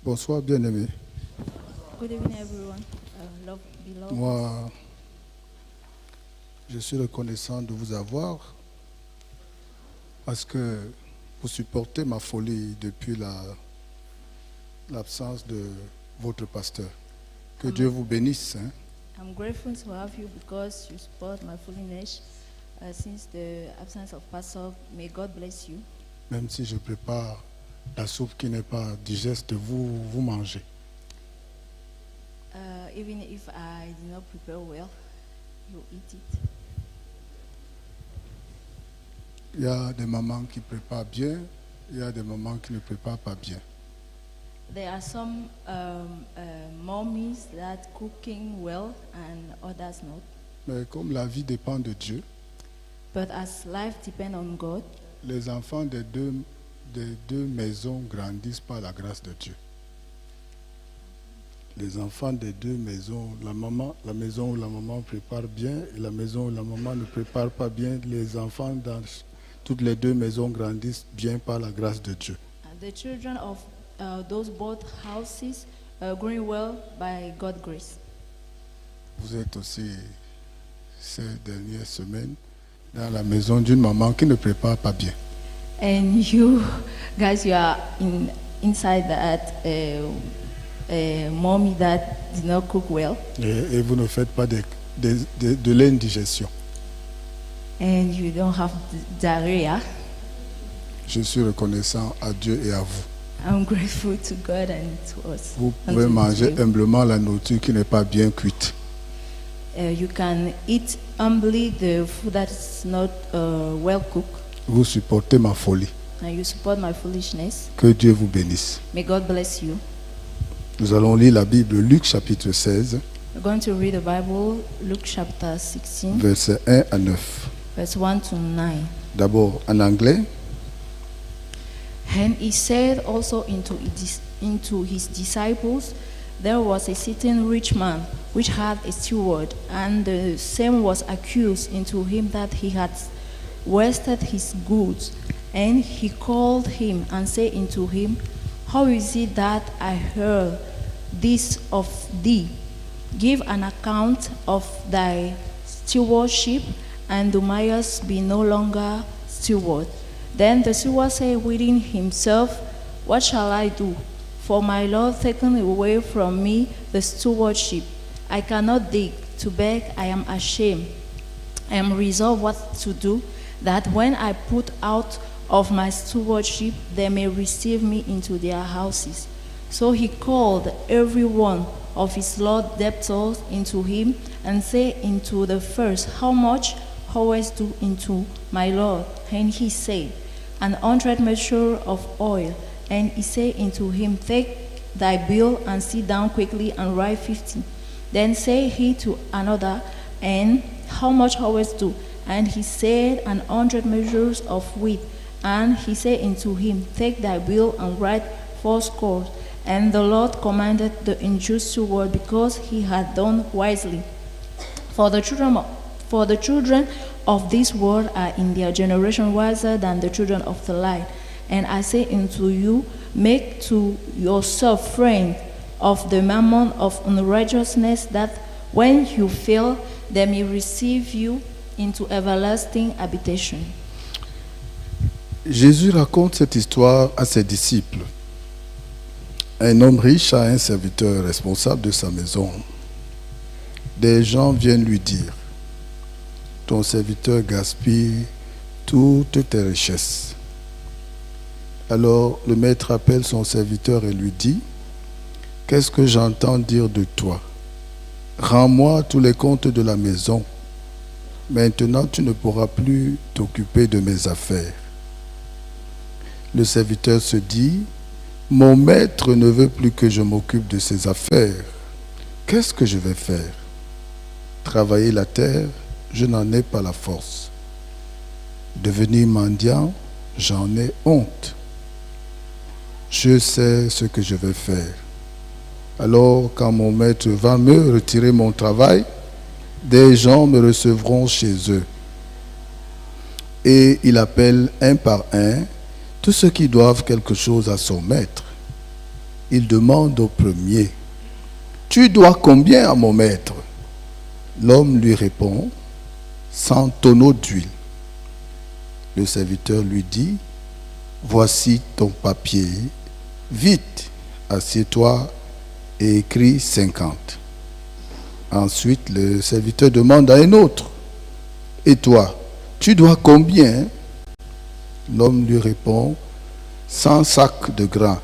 Bonsoir, bien-aimés. Good evening, everyone. Beloved. Moi, je suis reconnaissant de vous avoir parce que vous supportez ma folie depuis l'absence de votre pasteur. Que Dieu vous bénisse. I'm grateful to have you because you support my foolishness since the absence of Pastor. May God bless you. Même si je prépare la soupe qui n'est pas digeste, vous mangez. Even if I did not prepare well, you eat it. Il y a des mamans qui préparent bien, il y a des mamans qui ne préparent pas bien. There are some mommies that cooking well and others not. Mais comme la vie dépend de Dieu, But as life depends on God, les enfants des deux maisons grandissent par la grâce de Dieu. Les enfants des deux maisons, la maison où la maman prépare bien et la maison où la maman ne prépare pas bien, les enfants dans toutes les deux maisons grandissent bien par la grâce de Dieu. the children of those both houses growing well by God's grace. Vous êtes aussi ces dernières semaines dans la maison d'une maman qui ne prépare pas bien. And you guys, you are inside that mommy that did not cook well. Et vous ne faites pas de l'indigestion. And you don't have diarrhea. Je suis reconnaissant à Dieu et à vous. I'm grateful to God and to us. Vous pouvez manger humblement la nourriture qui n'est pas bien cuite. You can eat humbly the food that is not well cooked. Vous supportez ma folie. And you support my foolishness. Que Dieu vous bénisse. May God bless you. Nous allons lire la Bible, Luc chapitre 16, We're going to read the Bible, Luke chapter 16, versets 1 à 9. verse 1 to 9. D'abord en anglais. And he said also into his disciples, there was a certain rich man which had a steward, and the same was accused into him that he had wasted his goods. And he called him and said unto him, how is it that I heard this of thee? Give an account of thy stewardship, and do Mias be no longer steward? Then the steward said within himself, what shall I do? For my Lord taken away from me the stewardship. I cannot dig to beg, I am ashamed. I am resolved what to do, that when I put out of my stewardship, they may receive me into their houses. So he called every one of his Lord's debtors into him, and said unto the first, how much owest thou unto my Lord? And he said, 100 measures of oil. And he said unto him, take thy bill, and sit down quickly, and write 50. Then said he to another, and how much owest thou? And he said, 100 measures of wheat. And he said unto him, take thy bill, and write 80. And the Lord commanded the unjust steward, because he had done wisely. For the children of this world are in their generation wiser than the children of the light. And I say unto you, make to yourself friends of the mammon of unrighteousness, that when you fail, they may receive you into everlasting habitation. Jésus raconte cette histoire à ses disciples. Un homme riche a un serviteur responsable de sa maison. Des gens viennent lui dire, ton serviteur gaspille toutes tes richesses. Alors le maître appelle son serviteur et lui dit, qu'est-ce que j'entends dire de toi? Rends-moi tous les comptes de la maison. Maintenant tu ne pourras plus t'occuper de mes affaires. Le serviteur se dit, mon maître ne veut plus que je m'occupe de ses affaires. Qu'est-ce que je vais faire? Travailler la terre, je n'en ai pas la force. Devenir mendiant, j'en ai honte. Je sais ce que je vais faire. Alors, quand mon maître va me retirer mon travail, des gens me recevront chez eux. Et il appelle un par un tous ceux qui doivent quelque chose à son maître. il demande au premier, « Tu dois combien à mon maître ?» L'homme lui répond, « 100 tonneaux d'huile. » Le serviteur lui dit, « Voici ton papier. Vite, assieds-toi et écris 50. » Ensuite, le serviteur demande à un autre, « Et toi, tu dois combien ?» L'homme lui répond, 100 sacs de grains.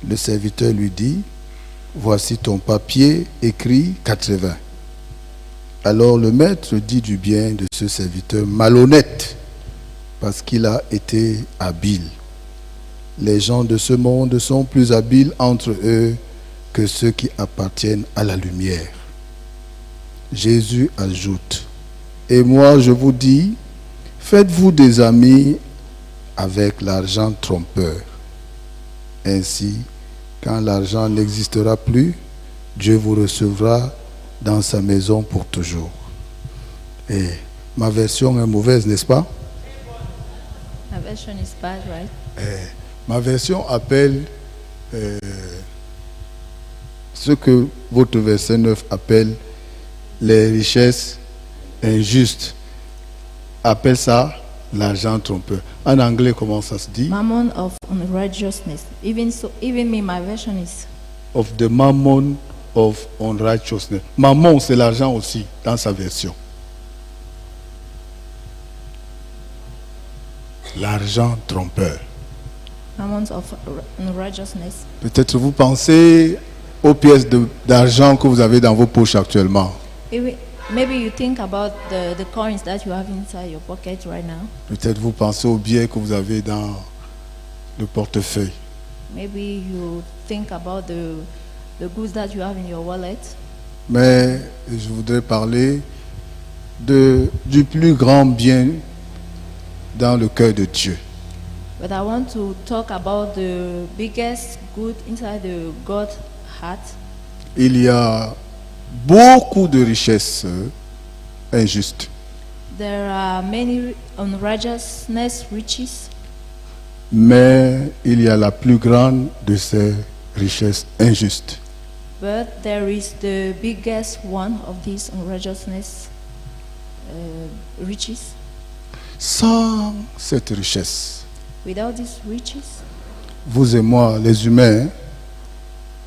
Le serviteur lui dit, « Voici ton papier, écrit 80. » Alors le maître dit du bien de ce serviteur malhonnête, parce qu'il a été habile. Les gens de ce monde sont plus habiles entre eux que ceux qui appartiennent à la lumière. Jésus ajoute, « Et moi je vous dis, faites-vous des amis avec l'argent trompeur. Ainsi, quand l'argent n'existera plus, Dieu vous recevra dans sa maison pour toujours. » Et ma version est mauvaise, n'est-ce pas? My version is bad, right? Ma version appelle ce que votre verset 9 appelle les richesses injustes. Appelle ça l'argent trompeur. En anglais, comment ça se dit? Mammon of unrighteousness. Even me, my version is Of the mammon of unrighteousness. Mammon, c'est l'argent aussi, dans sa version. L'argent trompeur. mammon of unrighteousness. Peut-être vous pensez aux pièces d'argent que vous avez dans vos poches actuellement. Maybe you think about the coins that you have inside your pocket right now. Peut-être vous pensez aux billets que vous avez dans le portefeuille. Maybe you think about the goods that you have in your wallet. Mais je voudrais parler du plus grand bien dans le cœur de Dieu. But I want to talk about the biggest good inside the God's heart. Il y a beaucoup de richesses injustes. There are many unrighteousness riches, Mais il y a la plus grande de ces richesses injustes. but there is the biggest one of these unrighteousness riches. Sans cette richesse, Without these riches, vous et moi, les humains,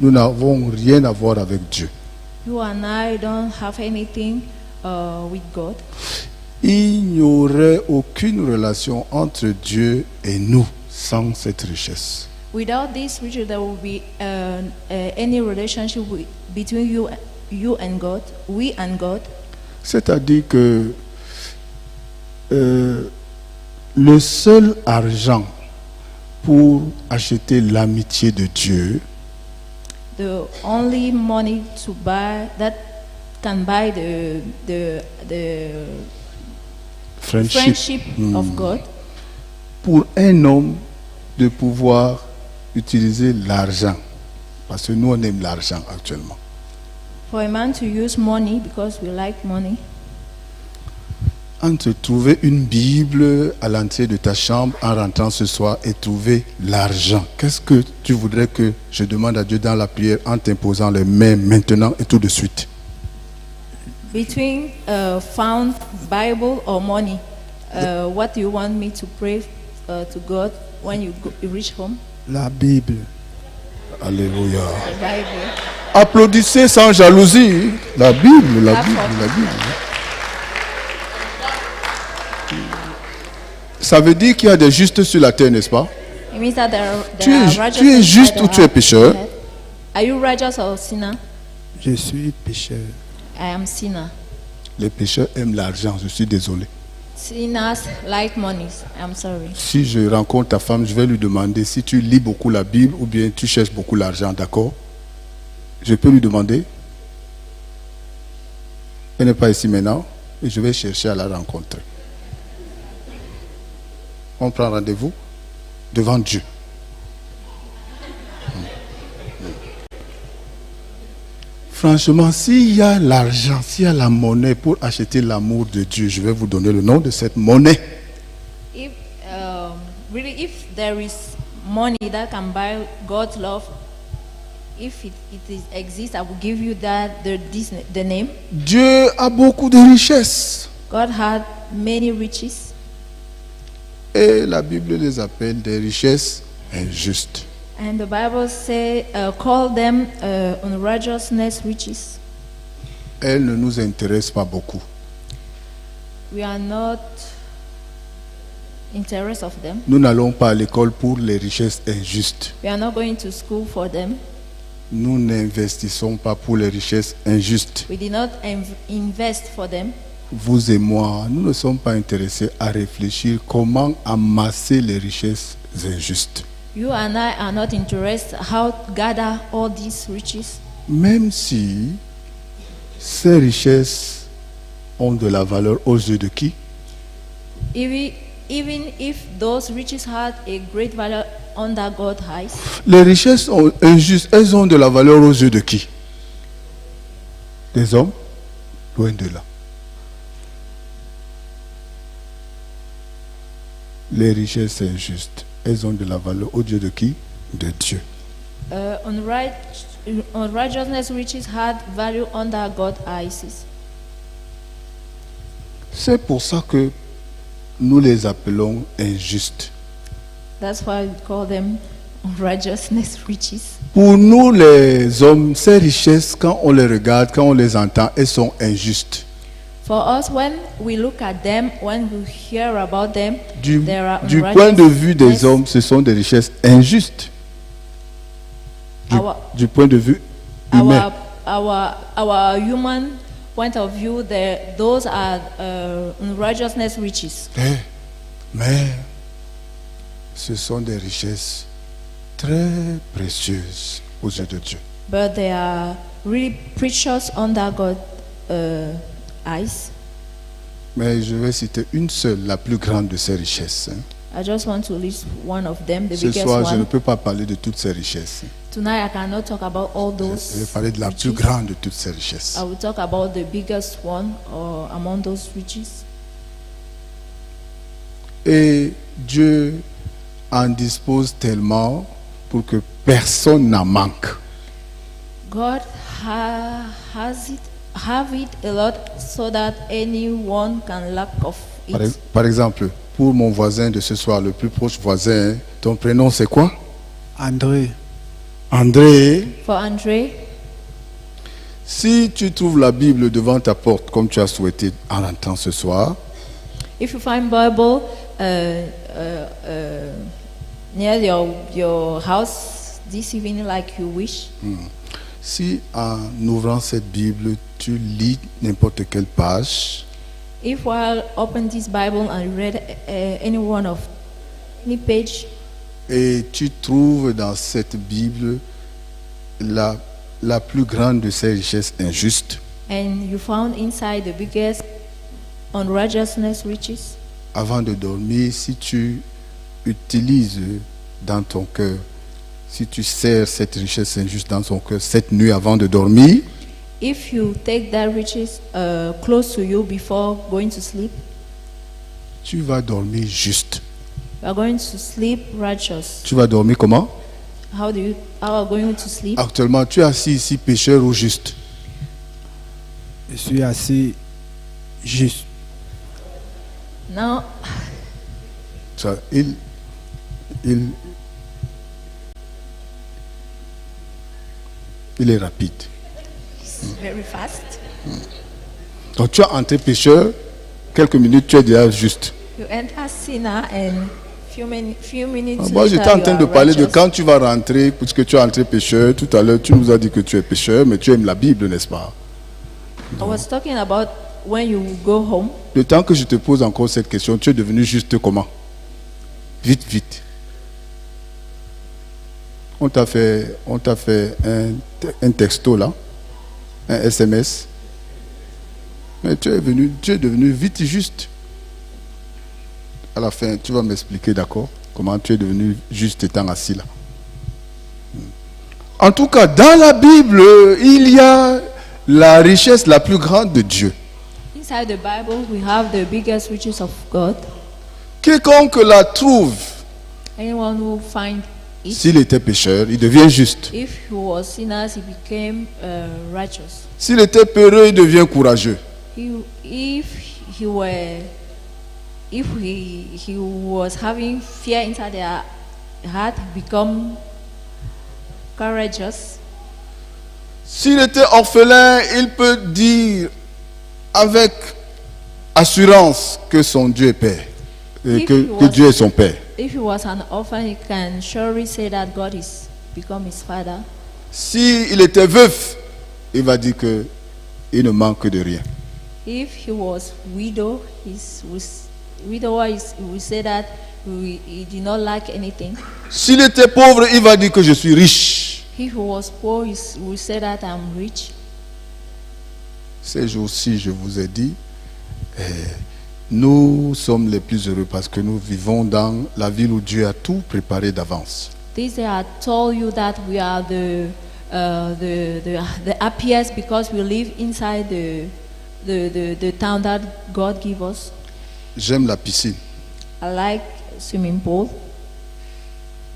nous n'avons rien à voir avec Dieu. you and I don't have anything with God. Il n'y aurait aucune relation entre Dieu et nous sans cette richesse. Without this riches, there will be any relationship between you and God, we and God. C'est-à-dire que le seul argent pour acheter l'amitié de Dieu, The only money to buy that can buy the friendship of God, pour un homme de pouvoir utiliser l'argent, parce que nous on aime l'argent actuellement. for a man to use money because we like money. Entre trouver une Bible à l'entrée de ta chambre en rentrant ce soir et trouver l'argent, qu'est-ce que tu voudrais que je demande à Dieu dans la prière en t'imposant les mains maintenant et tout de suite? Between found Bible or money, what do you want me to pray to God when you reach home? La Bible. Alléluia. The Bible. Applaudissez sans jalousie. La Bible, la Bible, la Bible. Ça veut dire qu'il y a des justes sur la terre, n'est-ce pas? It means that Tu there es, are tu es righteous juste inside ou the tu es heart. pécheur? Are you righteous or sinner? Je suis pécheur. I am sinner. Les pécheurs aiment l'argent, je suis désolé. Sinners like money. I'm sorry. Si je rencontre ta femme, je vais lui demander si tu lis beaucoup la Bible ou bien tu cherches beaucoup l'argent, d'accord? Je peux lui demander? Elle n'est pas ici maintenant et je vais chercher à la rencontrer. On prend rendez-vous devant Dieu. Franchement, s'il y a l'argent, s'il y a la monnaie pour acheter l'amour de Dieu, je vais vous donner le nom de cette monnaie. If really, if there is money that can buy God's love, If exists, I will give you the name. Dieu a beaucoup de richesses. God had many riches, Et la Bible les appelle des richesses injustes. and the Bible call them unrighteousness riches. Elles ne nous intéressent pas beaucoup. We are not interested of them. Nous n'allons pas à l'école pour les richesses injustes. We are not going to school for them. Nous n'investissons pas pour les richesses injustes. We did not invest for them. Vous et moi, nous ne sommes pas intéressés à réfléchir comment amasser les richesses injustes. You and I are not interested how to gather all these riches, Même si ces richesses ont de la valeur aux yeux de qui? even if those riches had a great value under God's eyes. Les richesses sont injustes, elles ont de la valeur aux yeux de qui? Des hommes? Loin de là. Les richesses injustes, elles ont de la valeur aux yeux de qui? De Dieu. Unrighteousness riches had value under God's eyes. C'est pour ça que nous les appelons injustes. That's why we call them unrighteousness riches. Pour nous les hommes, ces richesses, quand on les regarde, quand on les entend, elles sont injustes. For us, when we look at them, when we hear about them, Du there are point de vue des unrighteousness. hommes, ce sont des richesses injustes. Du point de vue humain. Our human point of view, those are unrighteousness riches. Mais ce sont des richesses très précieuses aux yeux de Dieu. But they are really precious under God's eyes. Mais je vais citer une seule, la plus grande de ces richesses. I just want to list one of them, the Ce biggest soir, je ne one. peux pas parler de toutes ces richesses. Tonight I cannot talk about all Je those vais parler de la plus riches. grande de toutes ces richesses. I will talk about the biggest one or among those riches. Et Dieu en dispose tellement pour que personne n'en manque. God have it a lot so that anyone can lack of it. Par exemple, pour mon voisin de ce soir, le plus proche voisin, ton prénom c'est quoi? André, André. For Andre, Si tu trouves la Bible devant ta porte comme tu as souhaité en rentrant ce soir, if you find Bible near your house this evening like you wish, si en ouvrant cette Bible, tu lis n'importe quelle page, if while open this Bible and read any page, et tu trouves dans cette Bible la plus grande de ces richesses injustes, and you found inside the biggest unrighteousness riches, avant de dormir, si tu utilises dans ton cœur, si tu serres cette richesse injuste dans ton cœur cette nuit avant de dormir, if you take that riches close to you before going to sleep, tu vas dormir juste. you are going to sleep righteous. Tu vas dormir comment? How are you going to sleep? Actuellement, tu es assis ici, pécheur ou juste? je suis assis juste. Now, Ça, il est rapide. it's very fast. Donc tu as entré pécheur, quelques minutes, tu es déjà juste. You enter sinner and few minutes Moi, later j'étais en you train are de parler de righteous. quand tu vas rentrer, puisque tu es entré pécheur. Tout à l'heure, tu nous as dit que tu es pécheur, mais tu aimes la Bible, n'est-ce pas? I was talking about when you go home. Le temps que je te pose encore cette question, tu es devenu juste comment? Vite, vite. On t'a fait un texto là, un SMS. Mais tu es devenu vite juste. À la fin, tu vas m'expliquer, d'accord, comment tu es devenu juste étant assis là. En tout cas, dans la Bible, il y a la richesse la plus grande de Dieu. Inside the Bible, we have the biggest riches of God. Quiconque la trouve Anyone who find S'il était pécheur, il devient juste. If he was sinners, he became righteous. S'il était peureux, il devient courageux. He was having fear inside their heart, become courageous. S'il était orphelin, il peut dire avec assurance que son Dieu est Père, et If que he was- Dieu est son Père. If he was an orphan, he can surely say that God is become his father. S'il était veuf, il va dire que il ne manque de rien. If he was widower, he will say that he did not lack anything. S'il était pauvre, il va dire que je suis riche. If he was poor, he will say that I'm rich. Ces jours-ci, je vous ai dit, nous sommes les plus heureux parce que nous vivons dans la ville où Dieu a tout préparé d'avance. This day I told you that we are the happiest because we live inside the town that God gave us. J'aime la piscine, I like swimming pool,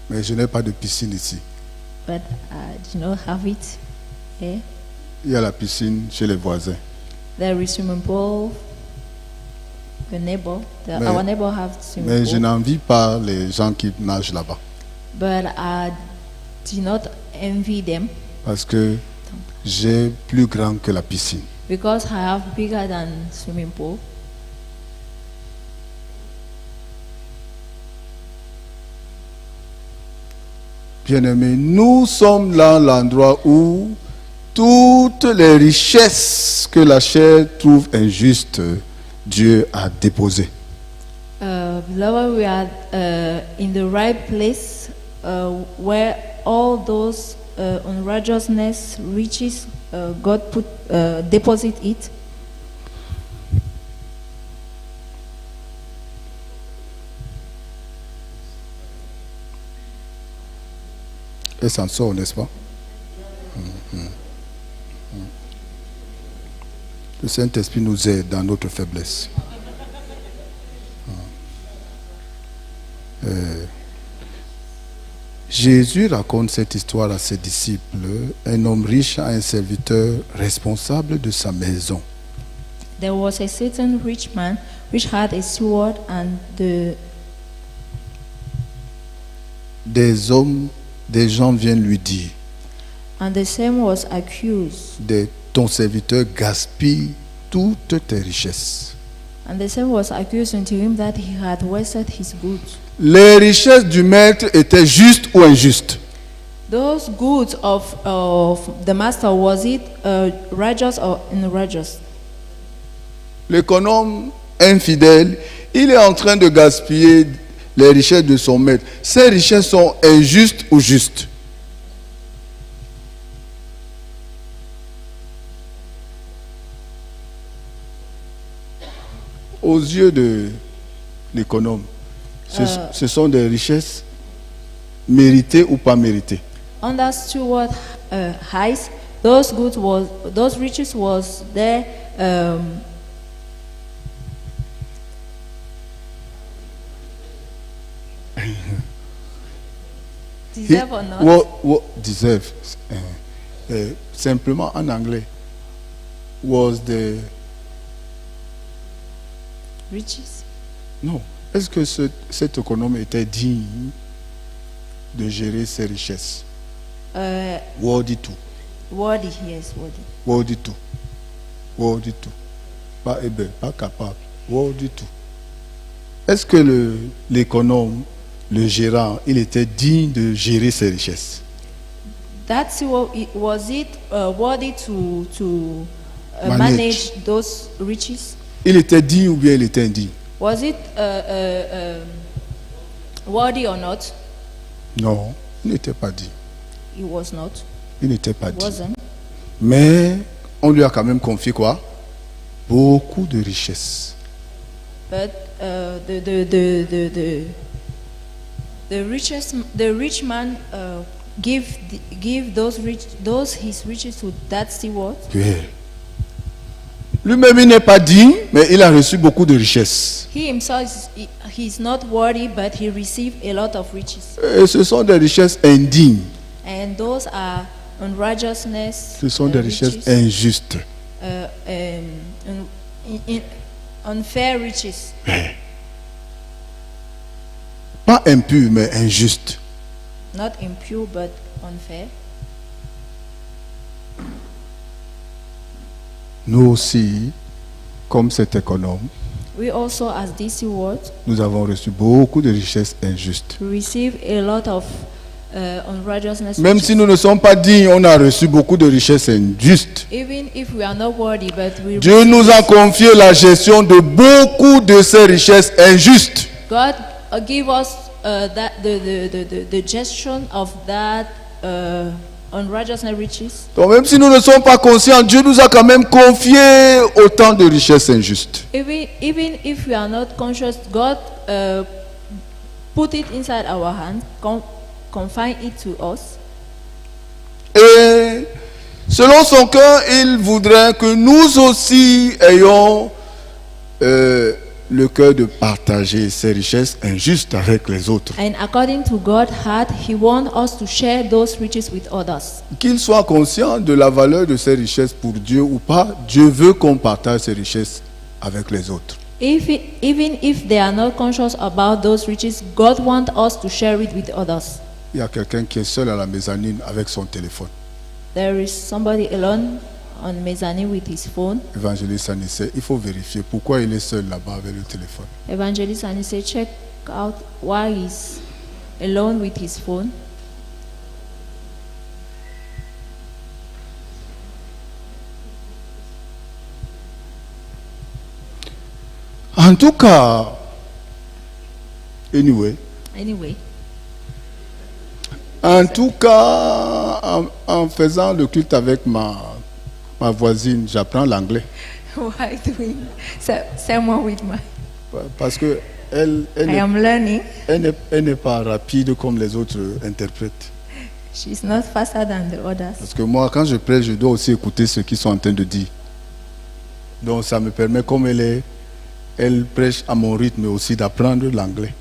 mais je n'ai pas de piscine ici. but I do not have it here. Il y a la piscine chez les voisins. There is swimming pool. Our neighbor have swimming Mais je pool, n'envie pas les gens qui nagent là-bas. but I do not envy them Parce que j'ai plus grand que la piscine. because I have bigger than swimming pool. Bien-aimés, nous sommes dans l'endroit où toutes les richesses que la chair trouve injustes, Dieu a déposées. Beloved, we are in the right place where all those unrighteousness riches God put deposit it. Et ça en sort, n'est-ce pas? Le Saint-Esprit nous aide dans notre faiblesse. Jésus raconte cette histoire à ses disciples. Un homme riche a un serviteur responsable de sa maison. There was a certain rich man which had a steward, and Des gens viennent lui dire, the same was accused, ton serviteur gaspille toutes tes richesses. and the same was accused unto him that he had wasted his goods. Les richesses du maître étaient justes ou injustes? Those goods of the master, was it righteous or unrighteous? L'économe infidèle, il est en train de gaspiller les richesses de son maître. Ces richesses sont injustes ou justes? Aux yeux de l'économe, ce sont des richesses méritées ou pas méritées? Under steward eyes, those riches was there. Deserve or not? What deserve? Simplement en anglais. Was the... Riches. Non. Est-ce que cet économe était digne de gérer ses richesses? Worthy to. Worthy, yes, worthy. Worthy to. Worthy to. Pas able, pas capable. Worthy to. Est-ce que l'économe, le gérant, il était digne de gérer ses richesses? That's was it worthy to Manage. manage those riches? Il était digne ou bien il était indigne? Was it worthy or not? Non, il n'était pas digne. It was not. Il n'était pas digne. Wasn't. Mais on lui a quand même confié quoi? Beaucoup de richesses. But the rich man give those his riches to that steward. Puis, Lui-même, il n'est pas digne, mais il a reçu beaucoup de richesses. He himself he's not worthy, but he received a lot of riches. Et ce sont des richesses indignes. And those are unrighteousness. Ce sont des richesses injustes. Unfair riches. Pas impures, mais injustes. Not impure, but unfair. Nous aussi, comme cet économe, We also, as DC World, nous avons reçu beaucoup de richesses injustes. receive a lot of unrighteousness. Même riches. si nous ne sommes pas dignes, on a reçu beaucoup de richesses injustes. Even if we are not worthy, but we Dieu nous a confié la gestion de beaucoup de ces richesses injustes. God give us that the gestion of that unrighteousness riches. Donc même si nous ne sommes pas conscients, Dieu nous a quand même confié autant de richesses injustes. Even if we are not conscious, God put it inside our hands, confine it to us. Et selon son cœur, il voudrait que nous aussi ayons le cœur de partager ces richesses injustes avec les autres. And according to God's heart, He wants us to share those riches with others. Qu'ils soient conscients de la valeur de ces richesses pour Dieu ou pas, Dieu veut qu'on partage ces richesses avec les autres. Even if they are not conscious about those riches, God wants us to share it with others. Il y a quelqu'un qui est seul à la mezzanine avec son téléphone. There is somebody alone on mezzanine with his phone. Évangéliste Anissé, il faut vérifier pourquoi il est seul là-bas avec le téléphone. Evangelist Anise, check out why he's alone with his phone. En tout cas, anyway, Anyway, en tout cas, en faisant le culte avec ma voisine, j'apprends l'anglais. why doing someone with my? Parce que elle I am learning. n'est pas rapide comme les autres interprètes. She's not faster than the others. Parce que moi, quand je prêche, je dois aussi écouter ce qu'ils sont en train de dire. Donc ça me permet, comme elle prêche à mon rythme aussi, d'apprendre l'anglais.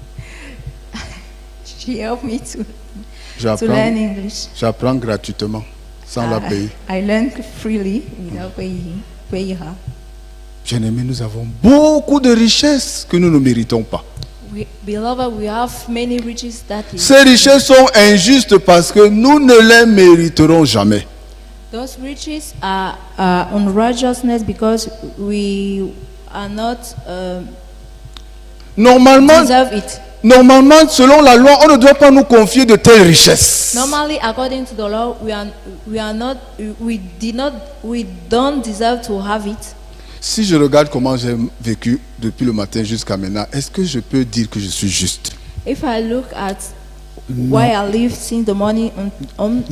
She helped me to learn English. J'apprends gratuitement, sans la payer. I learn freely without paying her. Bien-aimés, nous avons beaucoup de richesses que nous ne méritons pas. Beloved, we have many riches that is. Ces richesses sont injustes parce que nous ne les mériterons jamais. Those riches are unrighteousness because we are not Normalement, deserve it. selon la loi, on ne doit pas nous confier de telles richesses. Normally, according to the law, we don't deserve to have it. Si je regarde comment j'ai vécu depuis le matin jusqu'à maintenant, est-ce que je peux dire que je suis juste? If I look at why I live since the morning on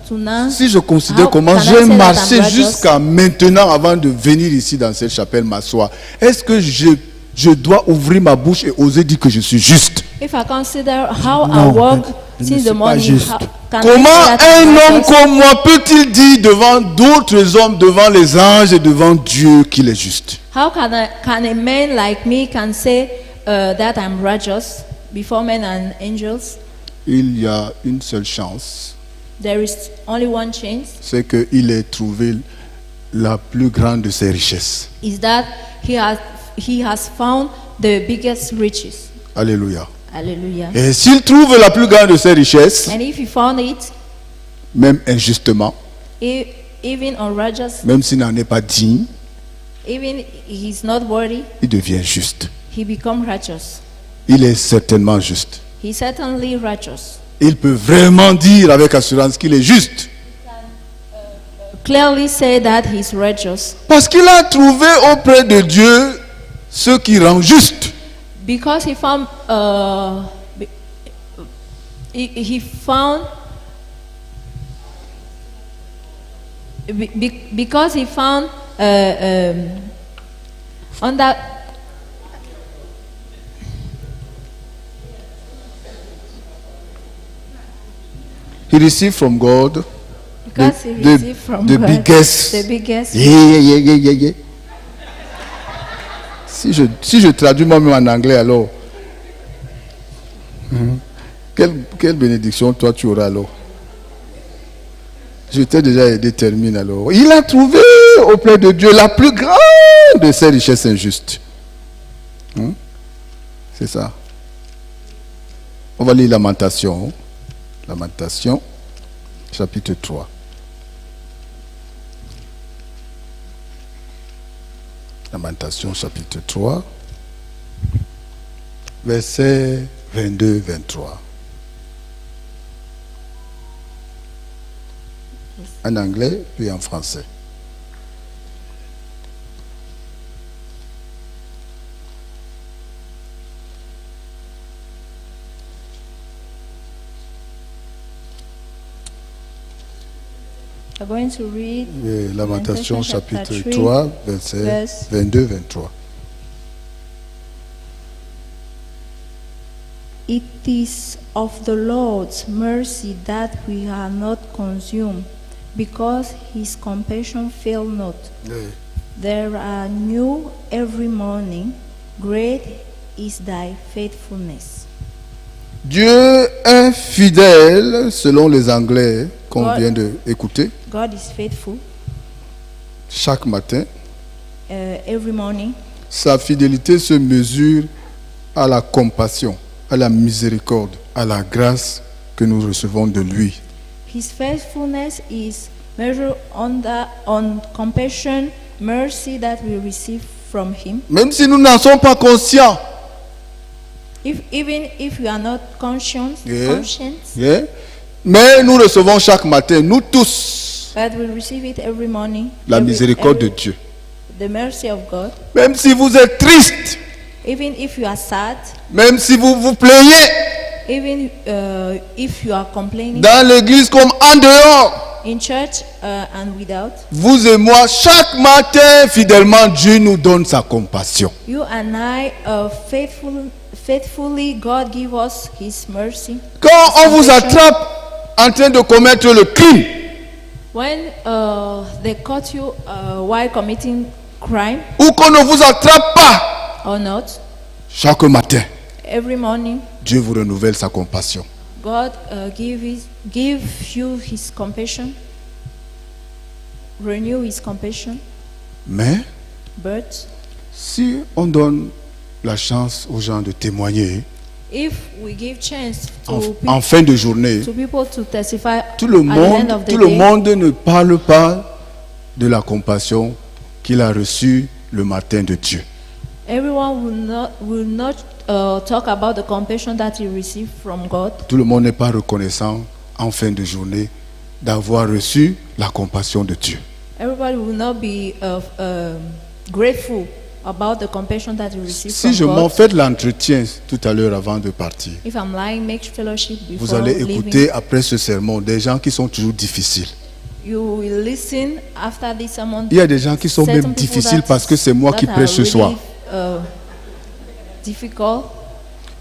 to now, Si je considère how comment can I j'ai say that marché I'm righteous? jusqu'à maintenant avant de venir ici dans cette chapelle m'asseoir, est-ce que je dois ouvrir ma bouche et oser dire que je suis juste? If I consider how Non, I walk je ne since suis the pas morning, juste. can I Comment say that I'm un homme righteous? comme moi peut-il dire devant d'autres hommes, devant les anges et devant Dieu qu'il est juste? How can a man like me can say that I'm righteous before men and angels? Il y a une seule chance, There is only one chance, c'est qu'il ait trouvé la plus grande de ses richesses. is that he has found the biggest riches. Alléluia. Hallelujah. Et s'il trouve la plus grande de ses richesses, And if he found it, même injustement, even unrighteous, même s'il n'en est pas digne, even he's not worthy, il devient juste. he becomes righteous. Il est certainement juste. He's certainly righteous. Il peut vraiment dire avec assurance qu'il est juste. Clearly say that he's righteous Parce qu'il a trouvé auprès de Dieu ce qui rend juste. because he found he found because he found under He received from God because he the received from the God biggest. the biggest. Yeah. Si je traduis moi-même en anglais, alors, quelle bénédiction toi tu auras alors? Je t'ai déjà aidé, termine alors. Il a trouvé auprès de Dieu la plus grande de ses richesses injustes. C'est ça. On va lire Lamentation. Lamentation, chapitre 3. Lamentation, chapitre 3, versets 22-23. En anglais, puis en français. We're going to read Lamentation, chapitre 3, 3, versets 22-23. It is of the Lord's mercy that we are not consumed, because his compassion fail not. There are new every morning, great is thy faithfulness. Dieu est fidèle, selon les Anglais qu'on God- vient d'écouter, God is faithful chaque matin. every morning. Sa fidélité se mesure à la compassion, à la miséricorde, à la grâce que nous recevons de lui. His faithfulness is measured on compassion, mercy that we receive from him. Même si nous n'en sommes pas conscients, Even if we are not conscious, yeah, mais nous recevons chaque matin, nous tous, but we receive it every morning. la miséricorde de Dieu. The mercy of God. Même si vous êtes triste, Even if you are sad, même si vous vous plaignez, even if you are complaining dans l'église comme en dehors, in church and without, vous et moi, chaque matin, fidèlement, Dieu nous donne sa compassion. you and I faithfully God give us his mercy. Quand on vous attrape en train de commettre le crime, When they caught you while committing crime ou qu'on ne vous attrape pas, or not, chaque matin, every morning Dieu vous renouvelle sa compassion. God give you his compassion, renew his compassion. Mais But si on donne la chance aux gens de témoigner, if we give chance en fin de journée, to people to testify tout le at the end of the day, monde ne parle pas de la compassion qu'il a reçue le matin de Dieu. everyone will not talk about the compassion that he received from God. Tout le monde n'est pas reconnaissant en fin de journée d'avoir reçu la compassion de Dieu. Everybody will not be grateful about the compassion that he received Si from je God. m'en fais de l'entretien tout à l'heure avant de partir, If I'm lying, make fellowship vous before allez leaving. écouter après ce sermon des gens qui sont toujours difficiles. You will listen after this sermon. Il y a des gens qui sont Certain même people difficiles that- parce que c'est moi qui that prêche ce are soir. really, difficult.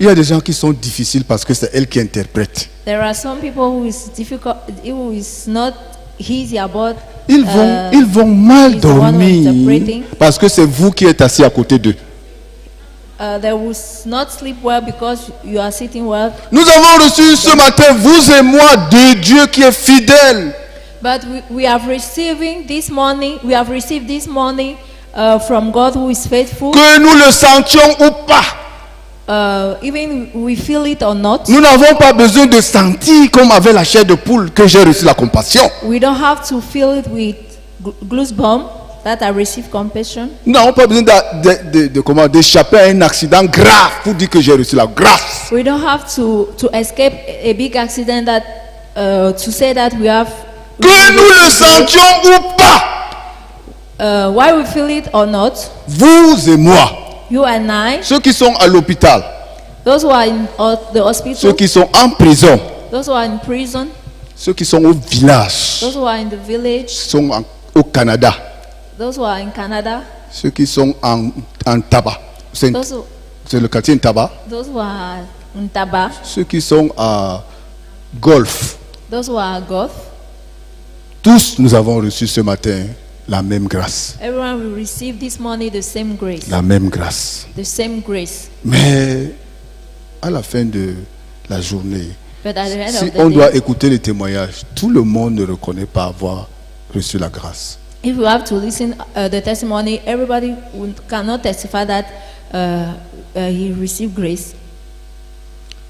Il y a des gens qui sont difficiles parce que c'est elle qui interprète. There are some people who is difficult, who is not easy about. Ils vont mal he's the one dormir interpreting. parce que c'est vous qui êtes assis à côté d'eux. They will not sleep well because you are sitting well. Nous avons reçu ce matin, vous et moi, de Dieu qui est fidèle. But we have received this morning. We have received this morning from God who is faithful. Que nous le sentions ou pas. Even we feel it or not, Nous n'avons pas besoin de sentir comme avec la chair de poule que j'ai reçu la compassion. we don't have to feel it with goosebumps that I receive compassion. Nous n'avons pas besoin d'échapper à un accident grave pour dire que j'ai reçu la grâce. We don't have to escape a big accident that to say that we have. Que nous le sentions ou pas. Why we feel it or not, Vous et moi, you and I, ceux qui sont à l'hôpital, those who are in the hospital, ceux qui sont en prison, those who are in prison, ceux qui sont au village, those who are in the village, sont au Canada, those who are in Canada, ceux qui sont en tabac, c'est le quartier en tabac, those who are in Taba, ceux qui sont à Golfe. those who are Gulf. Tous nous avons reçu ce matin la même grâce. Everyone will receive this morning the same grace. La même grâce. The same grace. Mais à la fin de la journée, But at the end si of the on doit day, écouter les témoignages, tout le monde ne reconnaît pas avoir reçu la grâce. if you have to listen the testimony, everybody cannot testify that he received grace.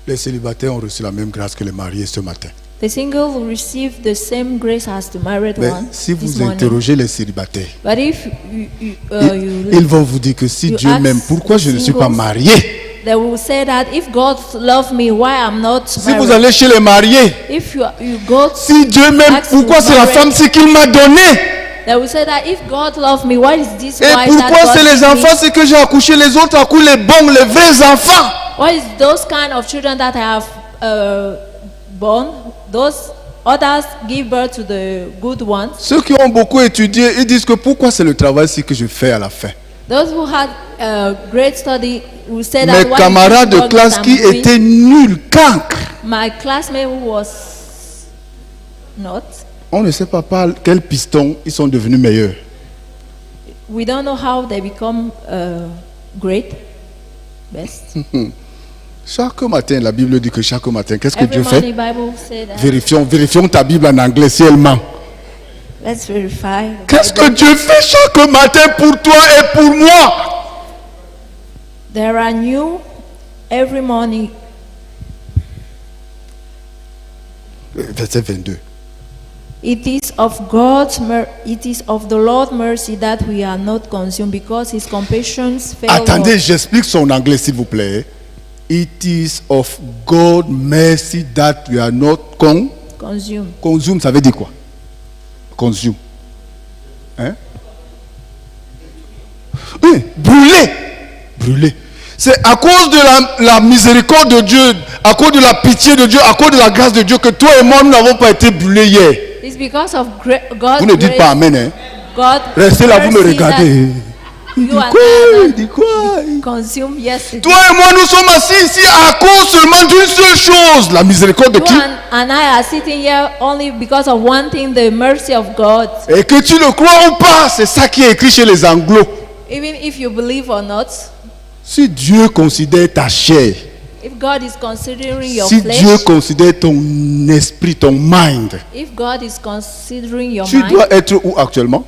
Les célibataires ont reçu la même grâce que les mariés ce matin. The single will receive the same grace as the married Mais one si this vous morning. interrogez les célibataires, But if ils vont vous dire que si you Dieu ask m'aime, pourquoi je ne suis pas singles, marié? they will say that if God loves me, why I'm not Si married? vous allez chez les mariés, If you go, si Dieu m'aime, ask pourquoi c'est la married, femme ce qu'il m'a donné? they will say that if God loves me, why is this Et wife that pourquoi God c'est les gives me? enfants ce que j'ai accouché, les autres accouchent les bons, les vrais enfants? What is those kind of children that I have born? Those others give birth to the good ones. Ceux qui ont beaucoup étudié, ils disent que pourquoi c'est le travail que je fais à la fin. Those who had great study will say that Mes what is camarades this de work classe that qui I'm doing? étaient nuls, cancres. My classmate who was not. On ne sait pas par quel piston ils sont devenus meilleurs. We don't know how they become great, best. Chaque matin, la Bible dit que chaque matin, qu'est-ce que Every Dieu fait? morning Bible say that. Vérifions ta Bible en anglais si elle ment. Let's verify. the Qu'est-ce que Bible. Dieu fait chaque matin pour toi et pour moi? There are new every morning. Verset 22. It is of it is of the Lord's mercy that we are not consumed, because His compassions fail Attendez, not. j'explique son anglais s'il vous plaît. It is of God's mercy that we are not Consumed. consumed. Ça veut dire quoi? Consume. Hein? Oui, brûlé. Brûlé. C'est à cause de la miséricorde de Dieu, à cause de la pitié de Dieu, à cause de la grâce de Dieu que toi et moi, nous n'avons pas été brûlés hier. It's because of God's Vous ne dites grace, pas Amen. Hein? God Restez là, vous me mercy that regardez. Il dit you and quoi? I Il dit quoi? consumed yesterday. Toi et moi, nous sommes assis ici à cause seulement d'une seule chose, la miséricorde de You qui? and I are sitting here only because of one thing, the mercy of God. Et que tu le crois ou pas, c'est ça qui est écrit chez les Anglo. Even if you believe or not, Si Dieu considère ta chair, if God is considering your si flesh, Dieu considère ton esprit, ton mind, if God is considering your tu mind, dois être où actuellement?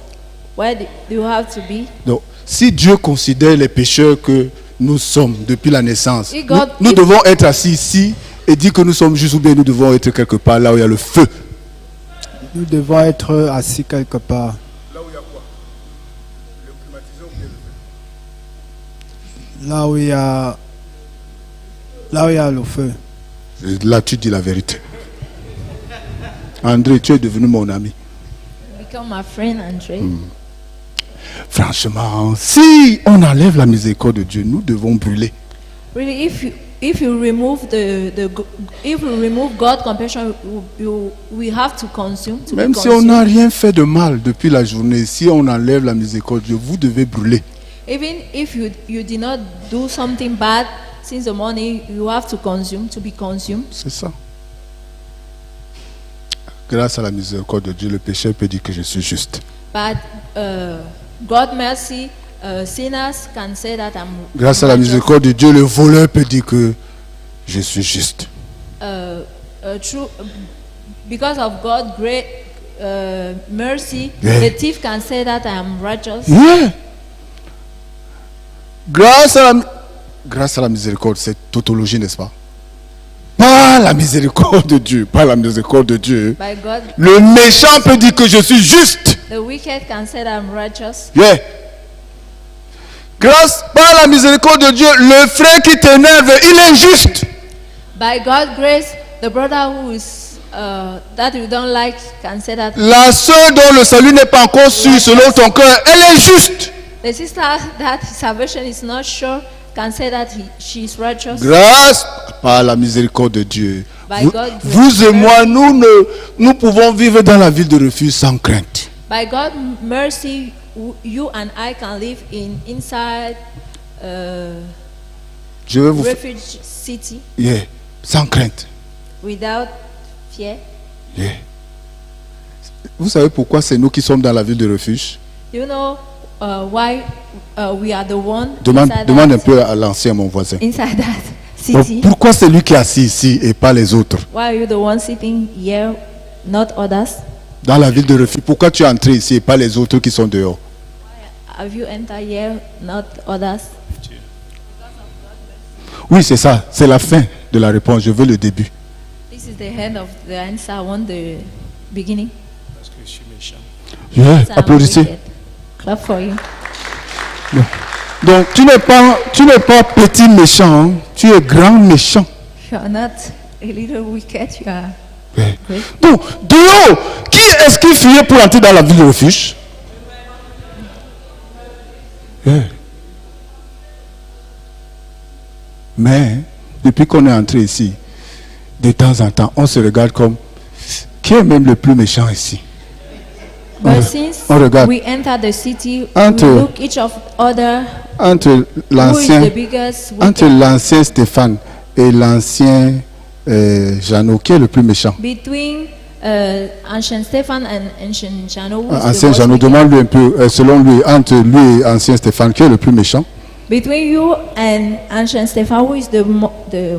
where do you have to be? Donc, si Dieu considère les pécheurs que nous sommes depuis la naissance, If God- nous if- devons être assis ici et dire que nous sommes justes, ou bien nous devons être quelque part là où il y a le feu. Nous devons être assis quelque part. Là où il y a le feu. Et là, tu dis la vérité. André, tu es devenu mon ami. Become my friend, Andre. Franchement, si on enlève la miséricorde de Dieu, nous devons brûler. Really, if you remove if you remove God's compassion, we have to consume. To Même be si on consumed. n'a rien fait de mal depuis la journée, si on enlève la miséricorde de Dieu, vous devez brûler. Even if you did not do something bad since the morning, you have to consume, to be consumed. C'est ça. Grâce à la miséricorde de Dieu, le pécheur peut dire que je suis juste. But God mercy, sinners can say that I'm Grâce à la righteous. miséricorde de Dieu, le voleur peut dire que je suis juste. Because of God's great mercy, Yeah. the thief can say that I am righteous. Yeah. Grâce à la miséricorde, c'est tautologie, n'est-ce pas? Pas la miséricorde de Dieu, pas la miséricorde de Dieu. By God, Le méchant peut dire que je suis juste. the wicked can say that I'm righteous. Yeah. Grâce par la miséricorde de Dieu, le frère qui t'énerve, il est juste. By God's grace, the brother who is that you don't like can say that. La sœur dont le salut n'est pas encore sûr selon ton cœur, elle est juste. The sister that salvation is not sure can say that she is righteous. Grâce par la miséricorde de Dieu. By Vous, God's vous et grace. moi, nous pouvons vivre dans la ville de refuge sans crainte. By God's mercy, you and I can live inside Je vais vous refuge city Yeah, sans crainte. without fear. Yeah. Vous savez pourquoi c'est nous qui sommes dans la ville de refuge? You know why we are the one Demande inside, un that, peu à l'ancien, mon voisin. inside that Donc, city? pourquoi c'est lui qui est assis ici et pas les autres? Why are you the one sitting here, not others? Dans la ville de refuge, pourquoi tu es entré ici et pas les autres qui sont dehors? Have you entered here, not others? Oui, c'est ça. C'est la fin de la réponse. Je veux le début. This is the end of the answer. I want the beginning. Yeah, So applaudissez. wicked. Clap for you. Donc, tu n'es pas petit méchant, hein. Tu es grand méchant. You are not a little wicked. You are Ouais. great. Donc, dehors, qui est-ce qui fuyait pour entrer dans la ville de refuge? Yeah. Mais, depuis qu'on est entré ici, de temps en temps, on se regarde comme qui est même le plus méchant ici? But since on regarde. we enter the city, Entre- we look each of other. Entre Who is l'ancien, the biggest entre wicked? l'ancien Stéphane et l'ancien Jeannot, qui est le plus méchant? Between ancient Stephan and ancient Jano, who is the Ancien most Jeannot, wicked? demande-lui un peu, selon lui, entre lui et ancien Stéphane, qui est le plus méchant? Between you and ancient Stephan, who is the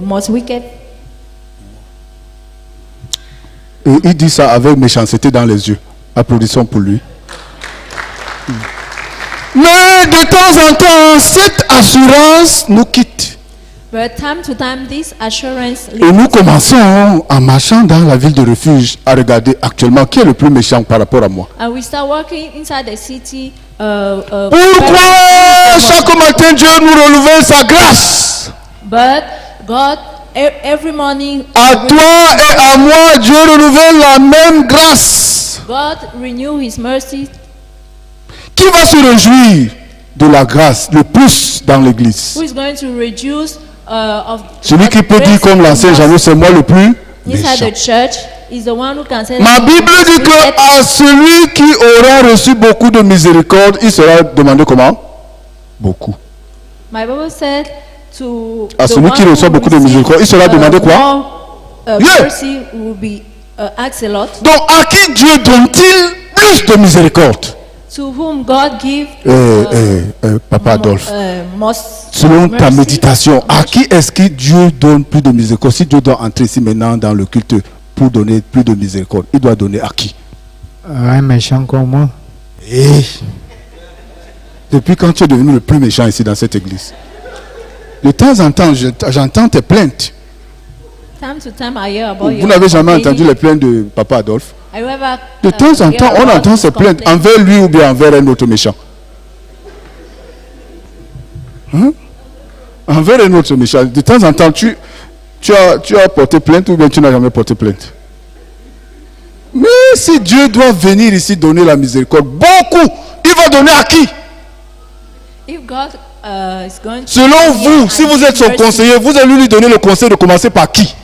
most wicked? Et il dit ça avec méchanceté dans les yeux. Applaudissons pour lui. Mais de temps en temps, cette assurance nous quitte. But time to time, this assurance Et leads nous us. commençons, en marchant dans la ville de refuge, à regarder actuellement qui est le plus méchant par rapport à moi. And we start walking inside the city. Pourquoi chaque matin Dieu nous renouvelle sa grâce? But God, every morning, À toi et à moi, Dieu renouvelle la même grâce. God renew His mercy. Qui va se réjouir de la grâce le plus dans l'église? Who is going to reduce of Celui qui peut dire comme l'ancien Jeannot, c'est moi le plus méchant. inside the church is the one who can say. Ma that Bible he is dit que wicked. à celui qui aura reçu beaucoup de miséricorde, il sera demandé comment? Beaucoup. My Bible said to À the celui one qui reçoit who beaucoup de receive, miséricorde, il sera demandé quoi? more, Yeah. mercy will be asked a lot. Donc à qui Dieu donne-t-il plus de miséricorde? To whom God give Papa Adolphe, most selon ta mercy. méditation, à qui est-ce que Dieu donne plus de miséricorde? Si Dieu doit entrer ici maintenant dans le culte pour donner plus de miséricorde, il doit donner à qui? Un méchant comme moi. Eh, depuis quand tu es devenu le plus méchant ici dans cette église? De temps en temps, j'entends tes plaintes. Time to time I hear about Vous your n'avez jamais complaining. entendu les plaintes de Papa Adolphe? I ever, De temps en hear temps, on about entend his ces plaintes complaint. envers lui ou bien envers un autre méchant. Hein? Envers un autre méchant. De temps en temps, tu as porté plainte ou bien tu n'as jamais porté plainte. Mais si Dieu doit venir ici donner la miséricorde, beaucoup, il va donner à qui? If God is going to Selon vous, and si vous êtes son mercy, conseiller, vous allez lui donner le conseil de commencer par qui?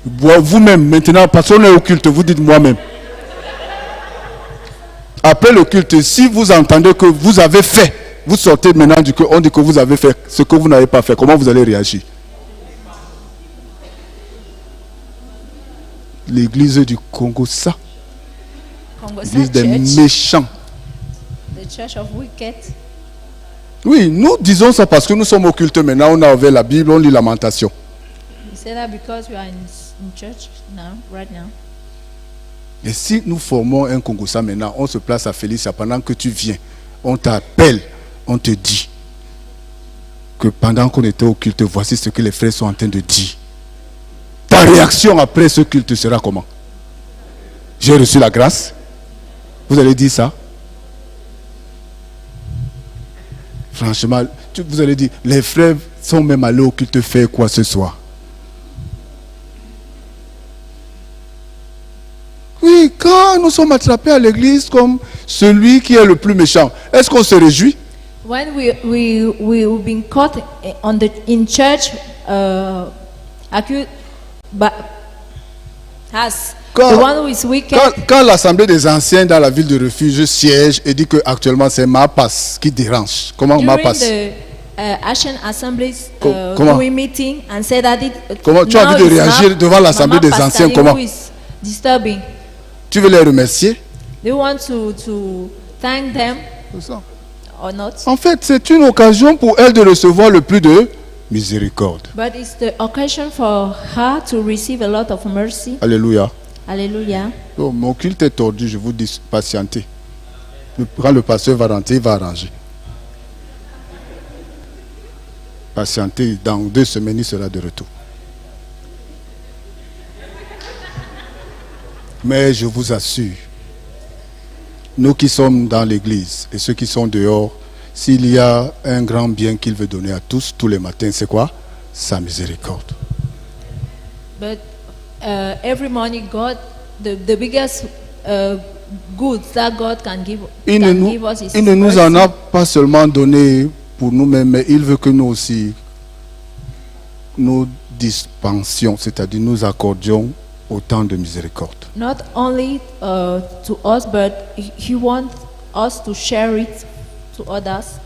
Vous-même, maintenant, personne n'est au culte, vous dites moi-même. Après le culte, si vous entendez que vous avez fait, vous sortez maintenant du culte, on dit que vous avez fait ce que vous n'avez pas fait, comment vous allez réagir? L'église du Congo, ça, Congo l'église des Church, méchants. the church of wicked. Oui, nous disons ça parce que nous sommes au culte maintenant, on a ouvert la Bible, on lit Lamentation. We say that because we are in church now, right now. Et si nous formons un Congossa maintenant, on se place à Félicia, pendant que tu viens, on t'appelle, on te dit que pendant qu'on était au culte, voici ce que les frères sont en train de dire. Ta réaction après ce culte sera comment? J'ai reçu la grâce? Vous allez dire ça? Franchement, vous allez dire, les frères sont même allés au culte faire quoi ce soir? Oui, quand nous sommes attrapés à l'église comme celui qui est le plus méchant, est-ce qu'on se réjouit? When we've been caught in church, accused, but as the one who is wicked. Quand l'assemblée des anciens dans la ville de refuge siège et dit que actuellement c'est Mapas qui dérange, comment During Mapas? the Asian assemblies comment? doing meeting and say that it Comment tu as now envie de it's réagir not devant l'assemblée Mama des anciens, Pascaline comment? who is disturbing. Tu veux les remercier? They want to thank them C'est ça. or not. En fait, c'est une occasion pour elle de recevoir le plus de miséricorde. But it's the occasion for her to receive a lot of mercy. Alléluia. Hallelujah. Oh, mon culte est tordu, je vous dis, patientez. Quand le pasteur va rentrer, il va arranger. Patientez, dans 2 semaines, il sera de retour. Mais je vous assure, nous qui sommes dans l'église et ceux qui sont dehors, s'il y a un grand bien qu'il veut donner à tous les matins, c'est quoi? Sa miséricorde. But every morning, God, the biggest good that God can give us is Il ne nous en mercy. a pas seulement donné pour nous-mêmes, mais il veut que nous aussi nous dispensions, c'est-à-dire nous accordions autant de miséricorde. Not only to us, but He wants us to share it to others.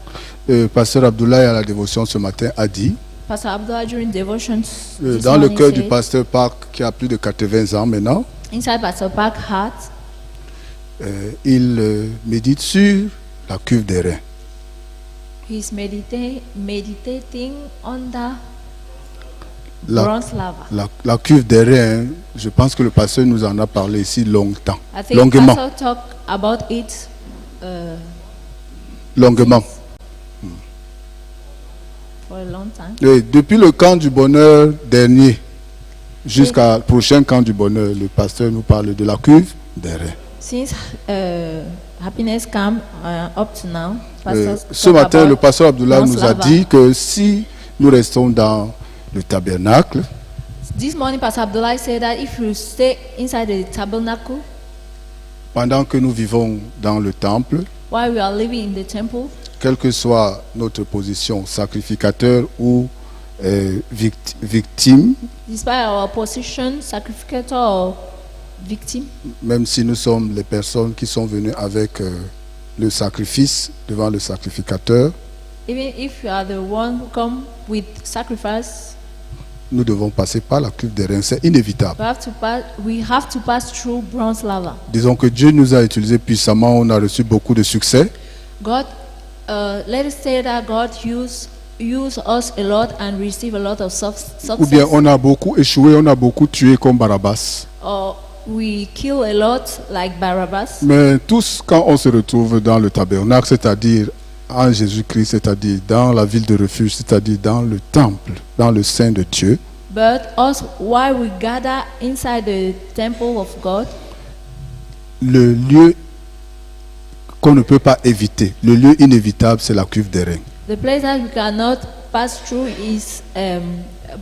Pasteur Abdoulaye à la dévotion ce matin a dit, Pastor Abdullah during devotions this dans le morning cœur du said, pasteur Park qui a plus de 80 ans maintenant, inside Pastor Park heart, il médite sur la cuve des reins. he's meditating on the La, bronze lava. la cuve des reins, je pense que le pasteur nous en a parlé ici longtemps, I think longuement, Pastor talked about it longuement. for a long time. Et depuis le camp du bonheur dernier jusqu'au prochain camp du bonheur, le pasteur nous parle de la cuve des reins. Since happiness came up to now, Pastor Ce talked matin, about le pasteur Abdullah bronze nous a lava. dit que si nous restons dans le tabernacle, This morning, Pastor Abdullah said that if you stay inside the tabernacle pendant que nous vivons dans le temple, while we are living in the temple, quelle que soit notre position, sacrificateur ou victime, despite our position, sacrificator or victim, même si nous sommes les personnes qui sont venues avec le sacrifice devant le sacrificateur, even if you are the one who come with sacrifice, nous devons passer par la cuve des reins. C'est inévitable. we have to pass through bronze lava. Disons que Dieu nous a utilisés puissamment, on a reçu beaucoup de succès. God, let us say that God use us a lot and receive a lot of success. Ou bien on a beaucoup échoué, on a beaucoup tué comme Barabbas. Or we kill a lot like Barabbas. Mais tous, quand on se retrouve dans le tabernacle, c'est-à-dire en Jésus-Christ, c'est-à-dire dans la ville de refuge, c'est-à-dire dans le temple, dans le sein de Dieu, But us, while we gather inside the temple of God, le lieu qu'on ne peut pas éviter, le lieu inévitable, c'est la cuve des reins. the place that we cannot pass through is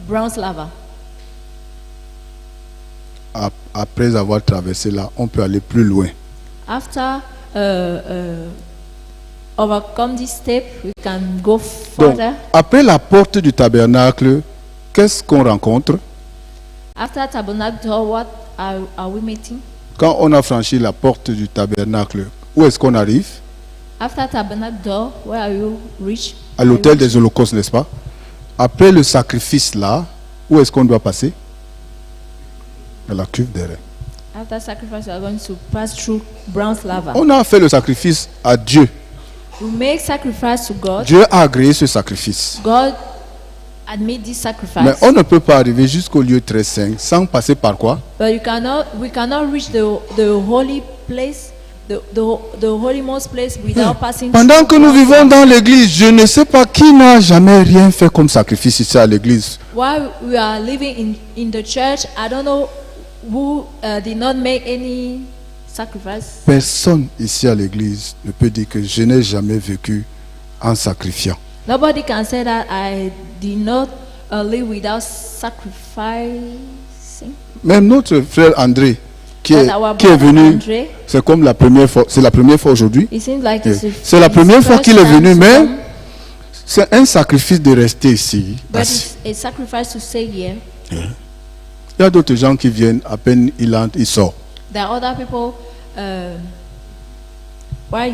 bronze lava. Après avoir traversé là, on peut aller plus loin. After overcome this step, we can go Donc, further. après la porte du tabernacle, qu'est-ce qu'on rencontre? After tabernacle door, what are we meeting? Quand on a franchi la porte du tabernacle, où est-ce qu'on arrive? After tabernacle door, where are you reach? À l'autel des holocaustes, n'est-ce pas? Après le sacrifice là, où est-ce qu'on doit passer? À la cuve des reins. After sacrifice, we are going to pass through bronze lava. On a fait le sacrifice à Dieu. We make sacrifice to God. Dieu a agréé ce sacrifice. God admit this sacrifice. Mais on ne peut pas arriver jusqu'au lieu très saint sans passer par quoi? But we cannot reach the holy place, the holymost place without passing Pendant through que nous bronze vivons lava. dans l'église, je ne sais pas qui n'a jamais rien fait comme sacrifice ici à l'église. While we are living in the church, I don't know who did not make any sacrifice. Personne ici à l'église ne peut dire que je n'ai jamais vécu en sacrifiant. Nobody can say that I did not live without sacrificing. Même notre frère André, qui But est, our qui est brother venu, Andre, c'est comme la première fois, c'est la première fois aujourd'hui. it seems like C'est la première fois qu'il est venu, mais but c'est un sacrifice de rester ici. it's a sacrifice to stay here. Il y a d'autres gens qui viennent, à peine il entre, il sort. There are other people. Why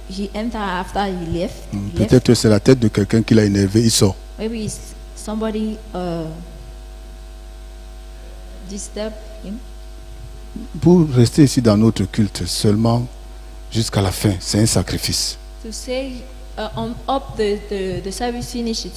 he entered after he left? Peut-être que c'est la tête de quelqu'un qui l'a énervé, il sort. Maybe it's somebody disturbed him. Pour rester ici dans notre culte, seulement, jusqu'à la fin, c'est un sacrifice. To say on up the service finish, it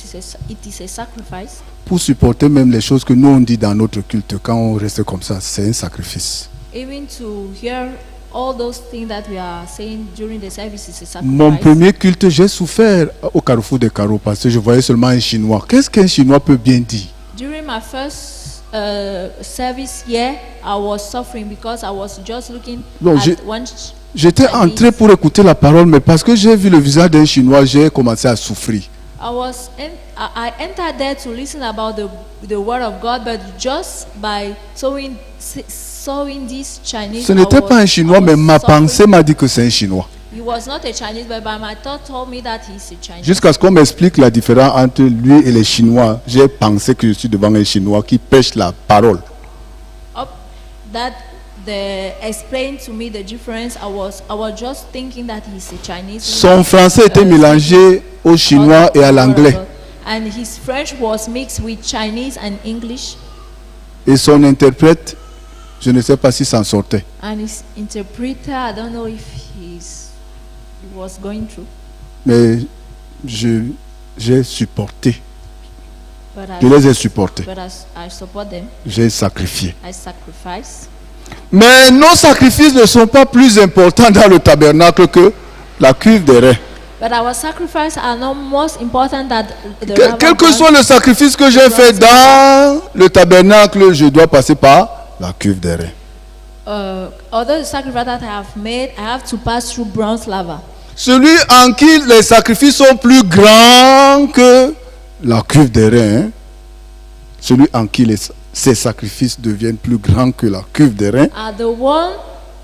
is a sacrifice. Pour supporter même les choses que nous on dit dans notre culte, quand on reste comme ça, c'est un sacrifice. Even to hear all those things that we are saying during the service is a sacrifice. Mon premier culte, j'ai souffert au carrefour des carreaux parce que je voyais seulement un Chinois. Qu'est-ce qu'un Chinois peut bien dire? During my first service here, I was suffering because I was just looking Donc, at one. J'étais entré pour écouter la parole, mais parce que j'ai vu le visage d'un Chinois, j'ai commencé à souffrir. I entered there to listen about the word of God, but just by sewing this Chinese. Ce n'était pas un Chinois, mais ma suffering. pensée m'a dit que c'est un Chinois. He was not a Chinese, but my thought told me that he's a Chinese. Jusqu'à ce qu'on m'explique la différence entre lui et les Chinois, j'ai pensé que je suis devant un Chinois qui pêche la parole. Up that they explained to me the difference. I was just thinking that he's a Chinese. Son français était mélangé au chinois et à l'anglais. And his French was mixed with Chinese and English. Et son interprète, je ne sais pas s'il s'en sortait. And his interpreter, I don't know if he was going through. Mais j'ai supporté. But Je les ai supportés. But I support them. J'ai sacrifié. I sacrifice. Mais nos sacrifices ne sont pas plus importants dans le tabernacle que la cuve des reins. But our sacrifices are not most important than the Quel que soit le sacrifice que j'ai fait dans le tabernacle, je dois passer par la cuve des reins. Although the sacrifice that I have made, I have to pass through bronze lava. Celui en qui les sacrifices sont plus grands que la cuve des reins, hein? Celui en qui ces sacrifices deviennent plus grands que la cuve des reins, The one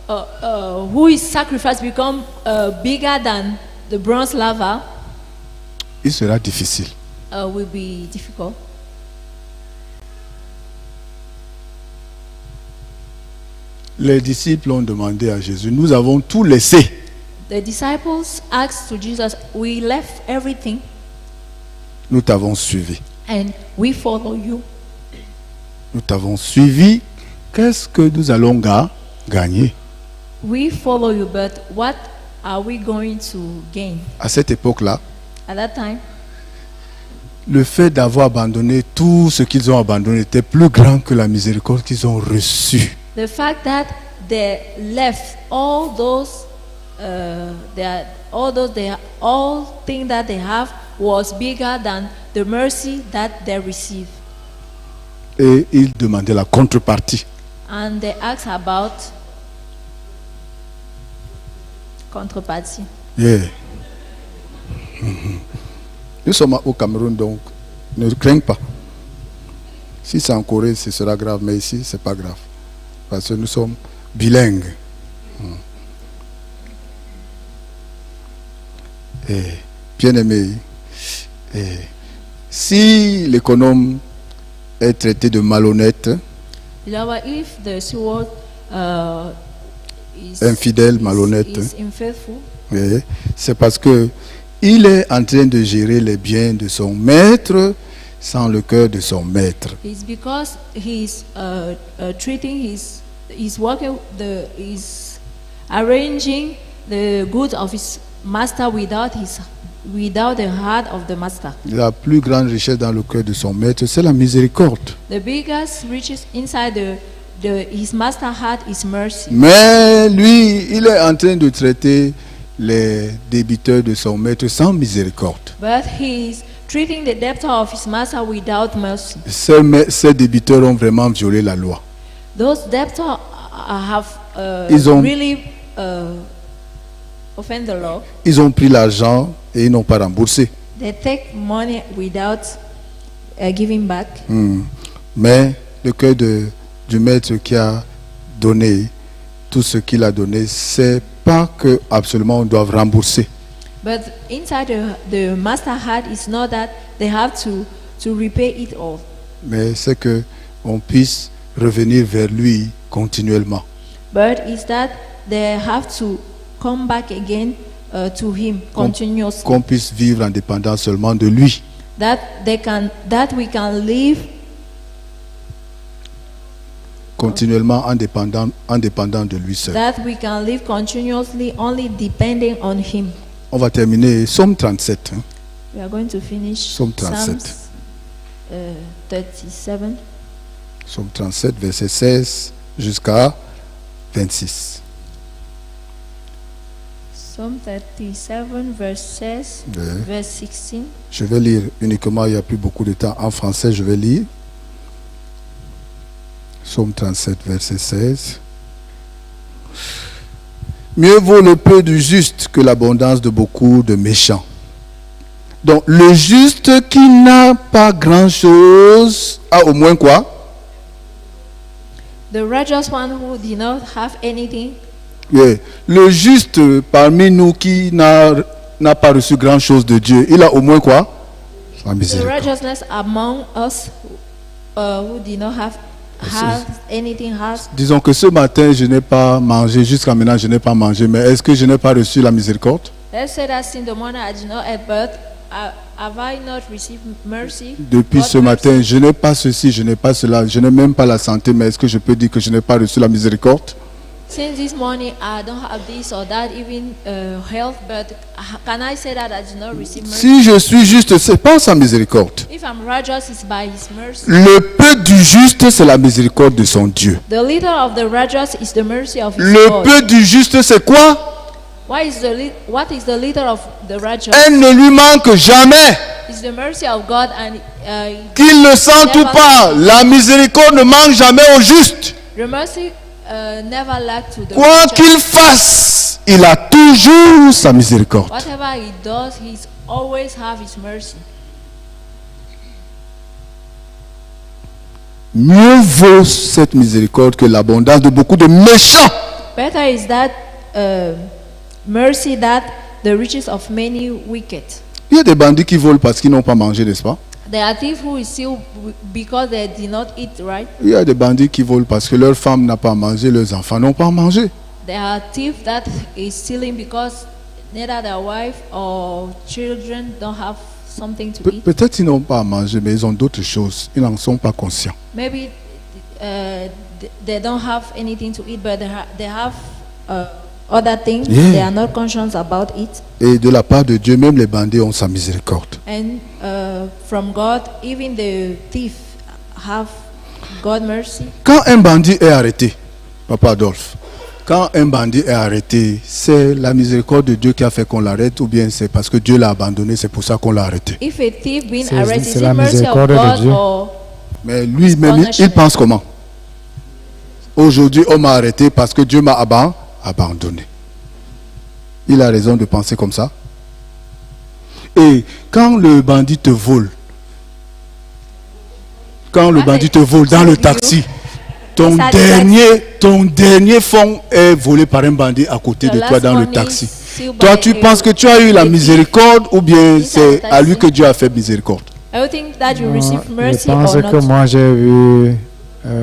who is sacrificed become bigger than the bronze lava il sera difficile. will be difficult. Les disciples ont demandé à Jésus, nous avons tout laissé. The disciples asked to Jesus, we left everything Nous t'avons suivi. and we follow you. Nous t'avons suivi. Qu'est-ce que nous allons gagner? We follow you, but what are we going to gain? À cette époque-là, At that time, le fait d'avoir abandonné tout ce qu'ils ont abandonné était plus grand que la miséricorde qu'ils ont reçue. the fact that they left all things that they have was bigger than the mercy that they received. Et ils demandaient la contrepartie. And they asked about contrepartie. Yeah. Nous sommes au Cameroun, donc ne crains pas. Si c'est en Corée, ce sera grave, mais ici, c'est pas grave. Parce que nous sommes bilingues. Et, bien aimé, si l'économe est traité de malhonnête, If the steward is infidèle, malhonnête, is unfaithful, c'est parce que il est en train de gérer les biens de son maître sans le cœur de son maître. it's because he's he's arranging the goods of his master without the heart of the master. La plus grande richesse dans le cœur de son maître, c'est la miséricorde. The biggest riches inside his master heart is mercy. Mais lui, il est en train de traiter les débiteurs de son maître sans miséricorde. But he's treating the debtor of his master without mercy. Ces débiteurs ont vraiment violé la loi. Those debtors have Ils ont- really offend the law. Ils ont pris l'argent et ils n'ont pas remboursé. They take money without giving back. Mais le cœur du maître qui a donné tout ce qu'il a donné, c'est pas que absolument on doit rembourser. But inside the master heart is not that they have to repay it all. Mais c'est que on puisse revenir vers lui continuellement. But is that they have to come back again to him continuously. Qu'on puisse vivre en dépendant seulement de lui. That we can live continuellement en dépendant de lui seul. that we can live continuously only depending on Him. On va terminer Psaume 37. hein. We are going to finish Psalm 37. Psalms 37. Psaume 37, verset 16 jusqu'à 26. Psalm 37, verse 16, Ouais. verse 16. Je vais lire uniquement, il n'y a plus beaucoup de temps. En français, je vais lire. Psaume 37, verset 16. Mieux vaut le peu du juste que l'abondance de beaucoup de méchants. Donc, le juste qui n'a pas grand-chose a au moins quoi? The righteous one who did not have anything, Oui. Le juste parmi nous qui n'a pas reçu grand-chose de Dieu, il a au moins quoi? La the miséricorde. righteousness among us who did not have anything has. Disons que ce matin, je n'ai pas mangé, jusqu'à maintenant, je n'ai pas mangé, mais est-ce que je n'ai pas reçu la miséricorde? Let's say that in the morning I did not eat, but have I not received mercy? Depuis God's ce matin, mercy? je n'ai pas ceci, je n'ai pas cela, je n'ai même pas la santé, mais est-ce que je peux dire que je n'ai pas reçu la miséricorde? Since this morning I don't have this or that, even health, but can I say that I did not receive mercy? Si je suis juste, c'est pas sa miséricorde. If I'm righteous, it's by His mercy. Le peu du juste, c'est la miséricorde de son Dieu. The little of the righteous is the mercy of His Le God. peu du juste, c'est quoi? What is the little of the righteous? Elle ne lui manque jamais. It's the mercy of God, and Qu'il le sente ou pas, la miséricorde ne manque jamais au juste. the mercy never lack to the Quoi righteous. qu'il fasse, il a toujours sa miséricorde. Whatever he does, he always have His mercy. Mieux vaut cette miséricorde que l'abondance de beaucoup de méchants. Better is that mercy that the riches of many wicked. Il y a des bandits qui volent parce qu'ils n'ont pas mangé, n'est-ce pas? There are thieves who steal because they did not eat right. Il y a des bandits qui volent parce que leur femme n'a pas mangé, leurs enfants n'ont pas mangé. There are thieves that is stealing because neither their wife or children don't have something to eat. Peut-être ils n'ont pas à manger, mais ils ont d'autres choses. Ils n'en sont pas conscients. Maybe they don't have anything to eat, but they have other things. Yeah. They are not conscious about it. Et de la part de Dieu, même les bandits ont sa miséricorde. And from God, even the thief have God mercy. Quand un bandit est arrêté, Papa Adolphe, quand un bandit est arrêté, c'est la miséricorde de Dieu qui a fait qu'on l'arrête ou bien c'est parce que Dieu l'a abandonné, c'est pour ça qu'on l'a arrêté. If a thief being C'est- arrested, c'est is la it mercy of miséricorde de God Dieu. or Mais lui-même, il punishment? pense comment? Aujourd'hui, on m'a arrêté parce que Dieu m'a abandonné. Il a raison de penser comme ça. Et quand le bandit te vole, dans le taxi, ton dernier fonds est volé par un bandit à côté The de toi last dans le money taxi. sealed Toi, by tu a- penses que tu as eu la a thief. miséricorde ou bien Inside c'est the à lui taxi. que Dieu a fait miséricorde? I think that you Non, receive je mercy pense or que not. moi j'ai vu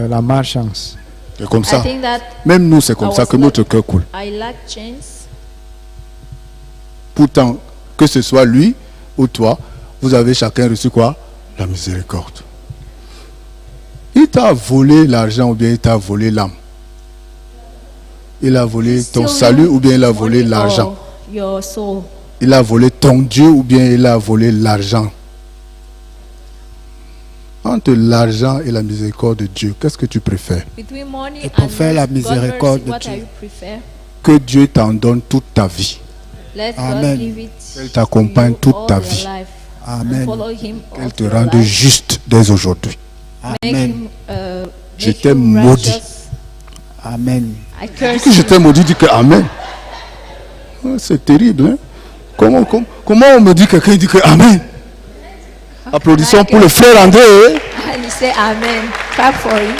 la malchance. C'est comme I ça. think that Même nous, c'est comme I ça was que notre cœur coule. I lack chance. Pourtant, que ce soit lui ou toi, vous avez chacun reçu quoi? La miséricorde. Il t'a volé l'argent ou bien il t'a volé l'âme? Il a volé ton Steal salut your ou bien il a volé money l'argent? or your soul. Il a volé ton Dieu ou bien il a volé l'argent? Entre l'argent et la miséricorde de Dieu, qu'est-ce que tu préfères? Between money Je préfère and la God's miséricorde mercy, de what Dieu. are you prefer? Que Dieu t'en donne toute ta vie. Let Amen. God give it Qu'elle t'accompagne to you toute all ta your vie. life. Amen. And follow him all Qu'elle te your rende life. juste dès aujourd'hui. Make Amen. him, Je make t'ai you maudit. righteous. Amen. I curse Que je you. t'ai maudit, dis que Amen. Ah, c'est terrible, hein? Comment on me dit quelqu'un dit que Amen? Applaudissons pour le frère André. Hein? And you say amen. Clap for him.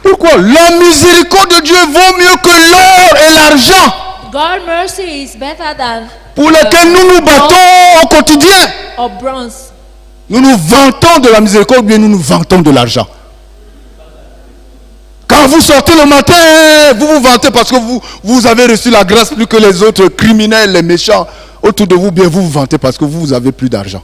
Pourquoi? La miséricorde de Dieu vaut mieux que l'or et l'argent God's mercy is better than pour lesquels nous nous battons au quotidien. or bronze. Nous nous vantons de la miséricorde ou bien nous nous vantons de l'argent. Quand vous sortez le matin, vous vous vantez parce que vous avez reçu la grâce plus que les autres criminels, les méchants autour de vous, bien vous vous vantez parce que vous avez plus d'argent.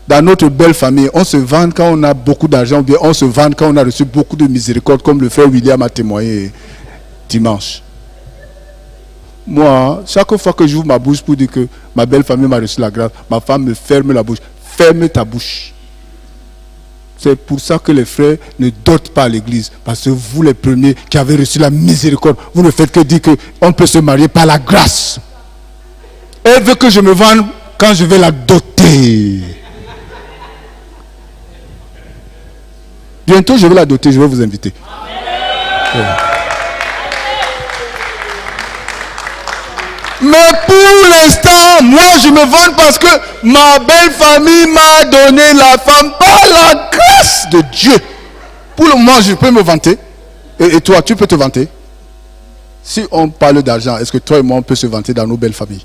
dans notre belle famille, on se vante quand on a beaucoup d'argent, ou bien on se vante quand on a reçu beaucoup de miséricorde, comme le frère William a témoigné dimanche. Moi, chaque fois que j'ouvre ma bouche pour dire que ma belle famille m'a reçu la grâce, ma femme me ferme la bouche. Ferme ta bouche. C'est pour ça que les frères ne dotent pas à l'église. Parce que vous, les premiers qui avez reçu la miséricorde, vous ne faites que dire qu'on peut se marier par la grâce. Elle veut que je me vende quand je vais la doter. Bientôt, je vais la doter, je vais vous inviter. Mais pour l'instant, moi je me vante parce que ma belle famille m'a donné la femme par la grâce de Dieu. Pour le moment, je peux me vanter. Et toi, tu peux te vanter. Si on parle d'argent, est-ce que toi et moi on peut se vanter dans nos belles familles?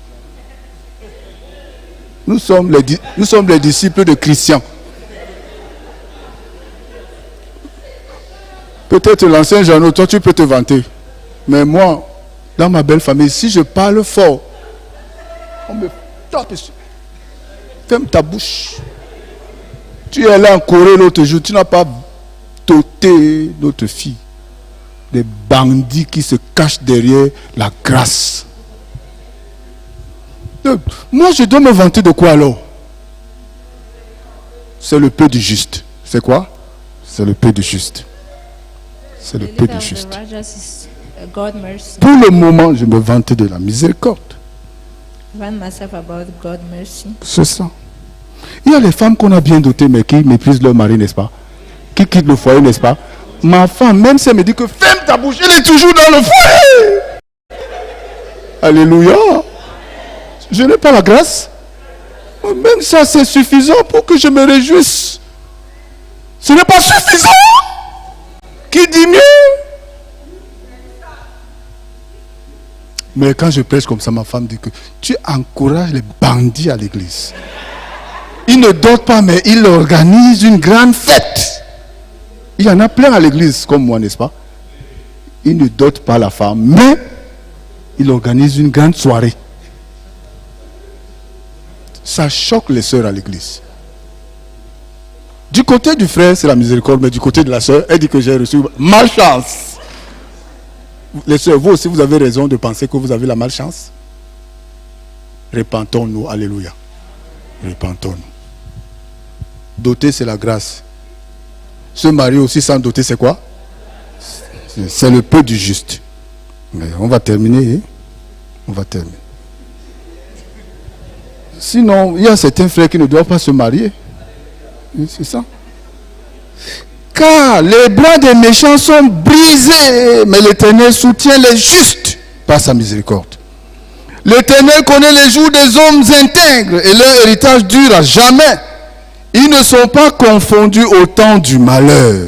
Nous sommes les disciples de Christian. Peut-être l'ancien Jeannot, toi tu peux te vanter. Mais moi, dans ma belle famille, si je parle fort, on me tape dessus. Ferme ta bouche. Tu es là en Corée l'autre jour, tu n'as pas doté notre fille. Des bandits qui se cachent derrière la grâce. Donc, moi, je dois me vanter de quoi alors? C'est le peu du juste. C'est quoi? C'est le peu du juste. C'est le peu du juste. God mercy. Pour le moment, je me vante de la miséricorde. Rant myself about God mercy. C'est ça. Il y a les femmes qu'on a bien dotées, mais qui méprisent leur mari, n'est-ce pas? Qui quittent le foyer, n'est-ce pas? Ma femme, même si elle me dit que ferme ta bouche, elle est toujours dans le foyer. Alléluia. Je n'ai pas la grâce. Même ça, c'est suffisant pour que je me réjouisse. Ce n'est pas suffisant. Qui dit mieux? Mais quand je prêche comme ça, ma femme dit que tu encourages les bandits à l'église. Ils ne dotent pas, mais ils organisent une grande fête. Il y en a plein à l'église, comme moi, n'est-ce pas? Ils ne dotent pas la femme, mais ils organisent une grande soirée. Ça choque les sœurs à l'église. Du côté du frère, c'est la miséricorde, mais du côté de la sœur, elle dit que j'ai reçu malchance. Les sœurs, vous aussi, vous avez raison de penser que vous avez la malchance. Repentons-nous, alléluia. Repentons-nous. Doter, c'est la grâce. Se marier aussi sans doter, c'est quoi? C'est le peu du juste. Mais on va terminer. Hein? On va terminer. Sinon, il y a certains frères qui ne doivent pas se marier. C'est ça. Car les bras des méchants sont brisés, mais l'Éternel soutient les justes par sa miséricorde. L'Éternel connaît les jours des hommes intègres et leur héritage dure à jamais. Ils ne sont pas confondus au temps du malheur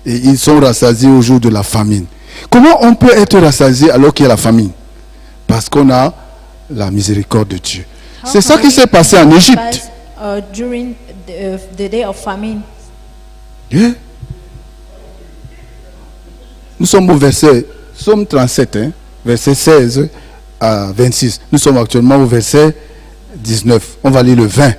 et ils sont rassasiés au jour de la famine. Comment on peut être rassasié alors qu'il y a la famine? Parce qu'on a la miséricorde de Dieu. C'est ça qui s'est passé en Égypte. During the day of famine. Yeah. Nous sommes au verset, Psaume 37, hein, verset 16 à 26. Nous sommes actuellement au verset 19. On va lire le 20.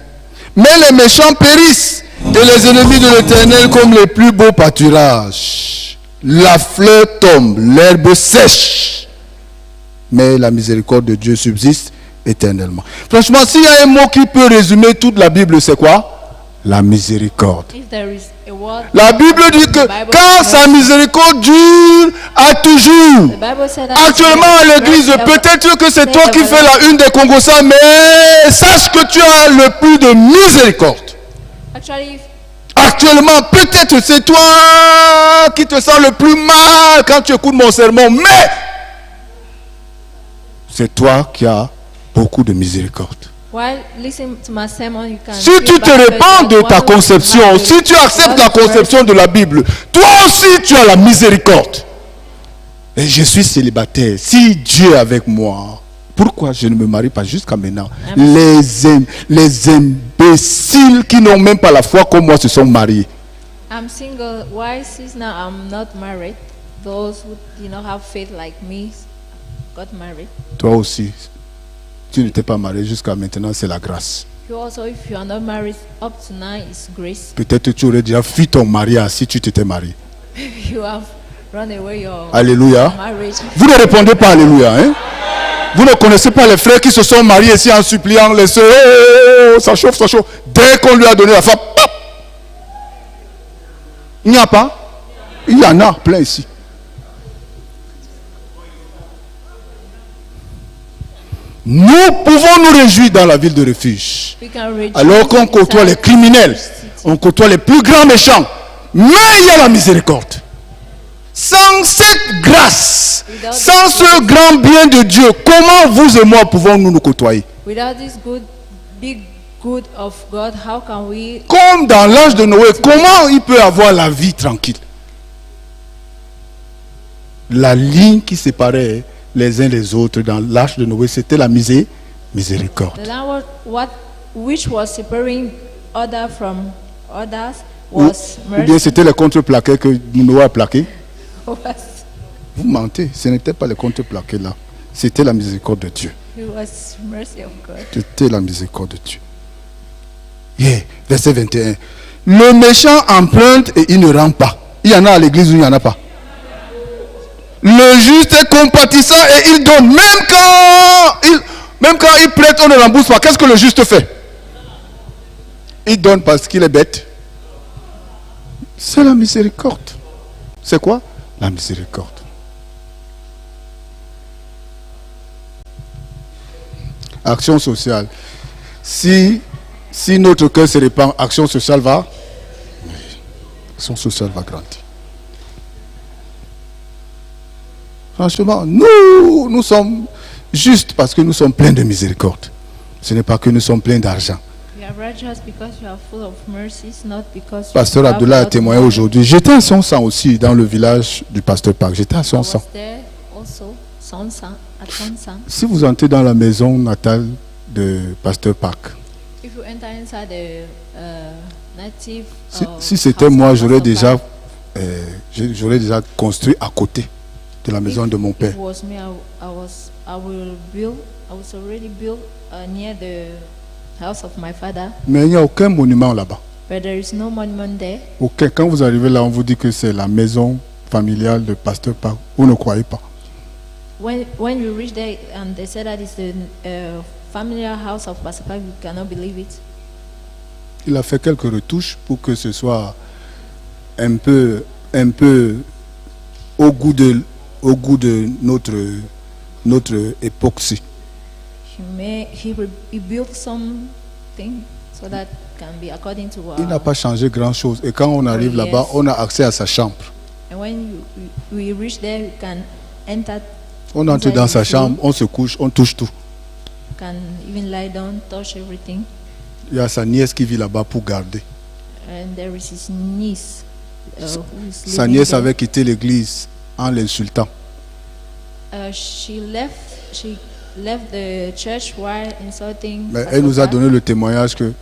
Mais les méchants périssent et les ennemis de l'Éternel comme les plus beaux pâturages. La fleur tombe, l'herbe sèche. Mais la miséricorde de Dieu subsiste éternellement. Franchement, s'il y a un mot qui peut résumer toute la Bible, c'est quoi? La miséricorde. La Bible dit que quand sa miséricorde dure à toujours. Actuellement à l'église, peut-être que c'est toi qui fais la une des Congossas, mais sache que tu as le plus de miséricorde. Actuellement, peut-être c'est toi qui te sens le plus mal quand tu écoutes mon sermon, mais c'est toi qui as beaucoup de miséricorde. Si tu te répands de ta conception, si tu acceptes la conception de la Bible, toi aussi tu as la miséricorde. Et je suis célibataire. Si Dieu est avec moi, pourquoi je ne me marie pas jusqu'à maintenant? Les imbéciles qui n'ont même pas la foi comme moi se sont mariés. I'm single. Why since now I'm not married? Those who do not have faith like me got married. Toi aussi. Tu n'étais pas marié jusqu'à maintenant, c'est la grâce. You also, if you are not married up to now, it's grace. Peut-être tu aurais déjà fui ton mariage si tu t'étais marié. You have run away your Alléluia. marriage. Vous ne répondez pas Alléluia. Hein? Vous ne connaissez pas les frères qui se sont mariés ici en suppliant les sœurs. Oh, ça chauffe, ça chauffe. Dès qu'on lui a donné la femme, pop! Il n'y a pas. Il y en a plein ici. Nous pouvons nous réjouir dans la ville de refuge. We can rejoice Alors qu'on côtoie les criminels, on côtoie les plus grands méchants. Mais il y a la miséricorde. Sans cette grâce, sans ce grand bien de Dieu, comment vous et moi pouvons-nous nous côtoyer? Without this big good of God, how can we? Comme dans l'âge de Noé, comment il peut avoir la vie tranquille? La ligne qui séparait les uns les autres dans l'âge de Noé, c'était la miséricorde. The line which was separating other from others Ou was bien mercy. c'était les contreplaqués que Noé a plaqués. Was, Vous mentez, ce n'était pas les contreplaqués là. C'était la miséricorde de Dieu. it was mercy of God. C'était la miséricorde de Dieu. Yeah. Verset 21. Le méchant emprunte et il ne rend pas. Il y en a à l'église ou il n'y en a pas? Le juste est compatissant et il donne. Même quand il prête, on ne rembourse pas. Qu'est-ce que le juste fait? Il donne parce qu'il est bête. C'est la miséricorde. C'est quoi? La miséricorde. Action sociale. Si notre cœur se répand, action sociale va. Action sociale va grandir. Franchement, nous sommes justes parce que nous sommes pleins de miséricorde. Ce n'est pas que nous sommes pleins d'argent. We are righteous because we are full of mercies, not because we Pasteur have Abdullah a lot of témoigné money. aujourd'hui. J'étais à Sonsan aussi, dans le village du pasteur Park. J'étais à I was Sonsan. there also, at Sonsan. Si vous entrez dans la maison natale de pasteur Park, If you enter inside the native, si c'était house moi, of j'aurais Pastor déjà, déjà construit à côté de la maison de mon If père. it was me, I was already built near the house of my father, Mais il n'y a aucun monument là-bas. but there is no monument there. Aucun. Quand vous arrivez là, on vous dit que c'est la maison familiale de pasteur Park. Vous ne croyez pas. When you reach there and they say that it's the familiar house of Pastor Park, you cannot believe it. Il a fait quelques retouches pour que ce soit un peu au goût de notre époque-ci. He built something so that can be according to Il n'a our. pas changé grand-chose. Et quand on arrive yes. là-bas, on a accès à sa chambre. And when we reach there, you can enter. On entre inside dans sa his room, chambre, on se couche, on touche tout. can even lie down, touch everything. Il y a sa nièce qui vit là-bas pour garder. And there is his niece who is Sa living nièce there. avait quitté l'église en l'insultant. She left the church while insulting. Mais Pastor elle nous a Park. donné le témoignage que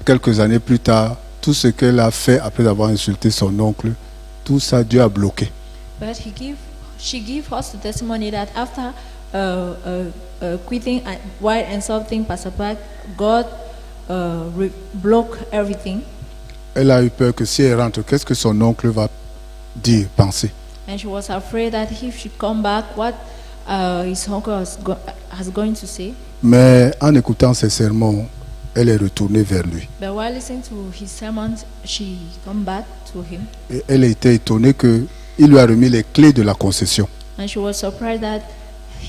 quelques années plus tard, tout ce qu'elle a fait après avoir insulté son oncle, tout ça, Dieu a bloqué. But she gave us the testimony that after quitting while insulting Pastor Park, God blocked everything. Elle a eu peur que si elle rentre, qu'est-ce que son oncle va dire, penser. And she was afraid that if she come back, what his uncle has going to say. Mais en écoutant ses sermons, elle est retournée vers lui. But while listening to his sermons, she come back to him. Et elle était étonnée qu'il lui a remis les clés de la concession. And she was surprised that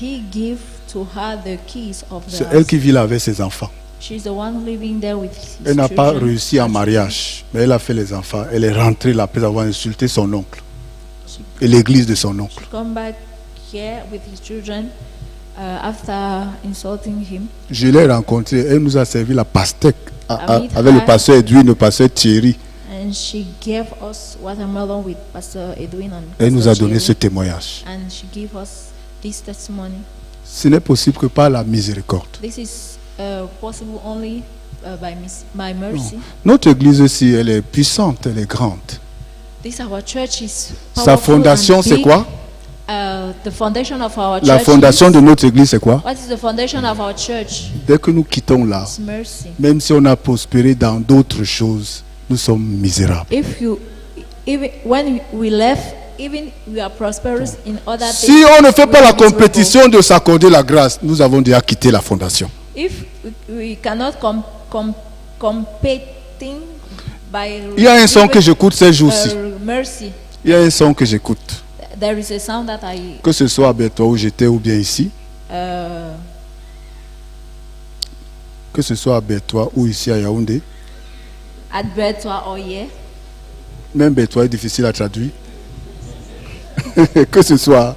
he gave to her the keys of the C'est elle house. qui vit là avec ses enfants. She's the one living there with his Elle n'a pas children. réussi en mariage, mais elle a fait les enfants. Elle est rentrée là après avoir insulté son oncle et l'église de son oncle. She come back here with his children after insulting him. Je l'ai rencontrée, elle nous a servi la pastèque Avec avec le pasteur Edwin, le pasteur Thierry. And she gave us watermelon with Pastor Edwin and Elle nous a Pastor donné ce Thierry. témoignage. And she gave us this testimony. Ce n'est possible que par la miséricorde. This is possible only by mercy. Notre église aussi, elle est puissante, elle est grande. This our church is Sa powerful fondation, and c'est big. quoi? The foundation of our church. La fondation de notre église, c'est quoi? What is the foundation of our church? Dès que nous quittons là, It's mercy. même si on a prospéré dans d'autres choses, nous sommes misérables. When we left, even we are prosperous in other things. Si on ne fait pas we la are miserable. compétition de s'accorder la grâce, nous avons déjà quitté la fondation. If we cannot competing by Il y a un son que j'écoute ces jours-ci. mercy, Il y a un son que j'écoute. there is a sound that I Que ce soit à Bertois où j'étais ou bien ici. Que ce soit à Bertois ou ici à Yaoundé. at Bertois or here. Même Bertois est difficile à traduire. Que ce soit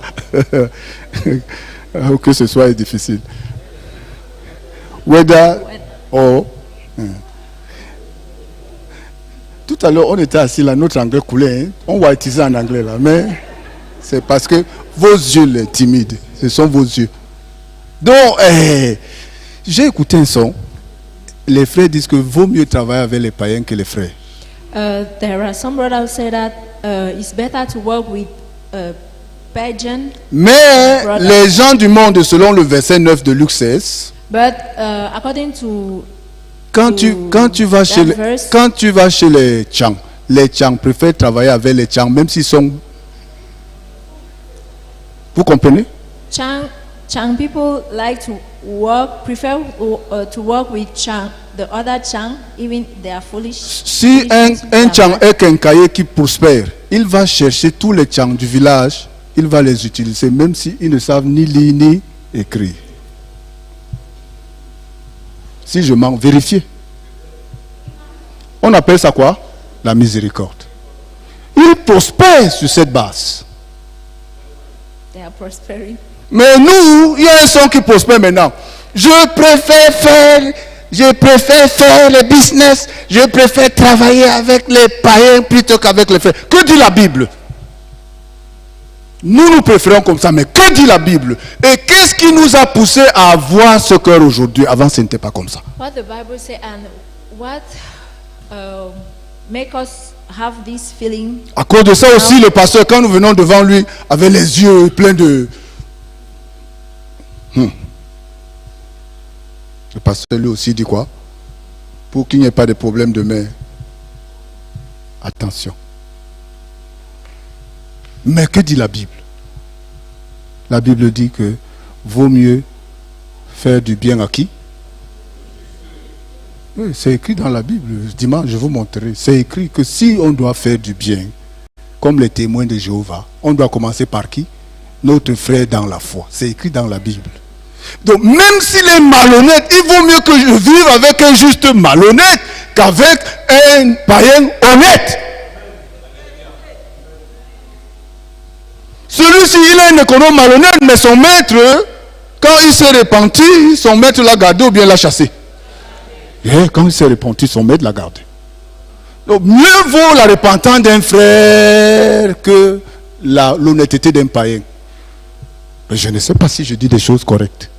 que ce soit est difficile. Whether or tout à l'heure on était assis là, notre anglais coulait, hein? On va utiliser en anglais là, mais c'est parce que vos yeux les timides, ce sont vos yeux. Donc j'ai écouté un son. Les frères disent que vaut mieux travailler avec les païens que les frères. There are some brothers who say that it's better to work with pagan. Mais Brother. les gens du monde, selon le verset 9 de Luc 16, But according to quand tu vas chez that verse, quand tu vas chez les Tchang préfèrent travailler avec les Tchang, même s'ils sont... Vous comprenez? Chang people like to prefer to work with Chang, the other Chang, even they are foolish. Si un Tchang est quincailler qui prospère, il va chercher tous les Tchang du village, il va les utiliser, même s'ils ne savent ni lire ni écrire. Si je mens, vérifiez. On appelle ça quoi? La miséricorde. Il prospère sur cette base. They are prospering. Mais nous, il y a un son qui prospère maintenant. Je préfère faire le business. Je préfère travailler avec les païens plutôt qu'avec les frères. Que dit la Bible? Nous préférons comme ça, mais que dit la Bible? Et qu'est-ce qui nous a poussé à avoir ce cœur aujourd'hui? Avant, ce n'était pas comme ça. What the Bible say and what make us have this feeling? À cause de ça aussi, le pasteur, quand nous venons devant lui, avait les yeux pleins de... Le pasteur lui aussi dit quoi? Pour qu'il n'y ait pas de problème demain. Attention. Mais que dit la Bible? La Bible dit que vaut mieux faire du bien à qui? Oui, c'est écrit dans la Bible. Dimanche, je vous montrerai. C'est écrit que si on doit faire du bien, comme les témoins de Jéhovah, on doit commencer par qui? Notre frère dans la foi. C'est écrit dans la Bible. Donc, même s'il est malhonnête, il vaut mieux que je vive avec un juste malhonnête qu'avec un païen honnête. Celui-ci, il est un économe malhonnête, mais son maître, quand il s'est repenti, son maître l'a gardé ou bien l'a chassé. Et quand il s'est repenti, son maître l'a gardé. Donc, mieux vaut la repentance d'un frère que l'honnêteté d'un païen. Mais je ne sais pas si je dis des choses correctes.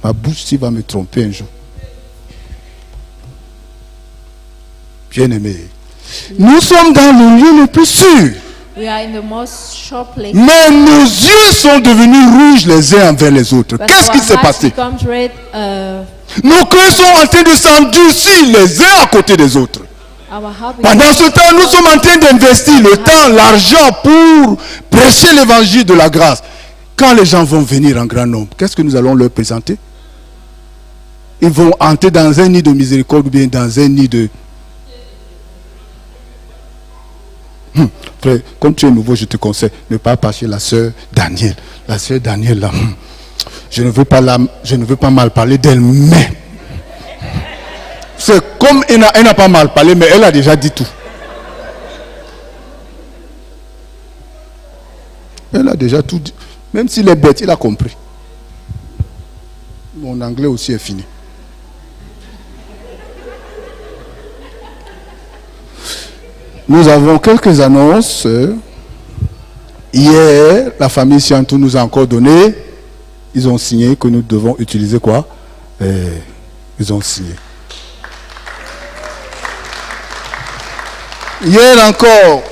Ma bouche va me tromper un jour. Bien-aimé, nous sommes dans le lieu le plus sûr. We are in the most sure place. Mais nos yeux sont devenus rouges les uns envers les autres. But Qu'est-ce qui our s'est hearts passé? becomes red, Nos cœurs sont en train de s'endurcir les uns à côté des autres. our heart Pendant ce temps, nous sommes en train d'investir le temps, l'argent pour prêcher l'évangile de la grâce. Quand les gens vont venir en grand nombre, qu'est-ce que nous allons leur présenter? Ils vont entrer dans un nid de miséricorde ou bien dans un nid de... Frère, comme tu es nouveau, je te conseille, ne pas passer la sœur Daniel. La sœur Daniel, là, je ne veux pas mal parler d'elle, mais... C'est comme elle n'a pas mal parlé, mais elle a déjà dit tout. Elle a déjà tout dit. Même s'il est bête, il a compris. Mon anglais aussi est fini. Nous avons quelques annonces. Hier, la famille Siantou nous a encore donné. Ils ont signé que nous devons utiliser quoi? Ils ont signé. Hier encore,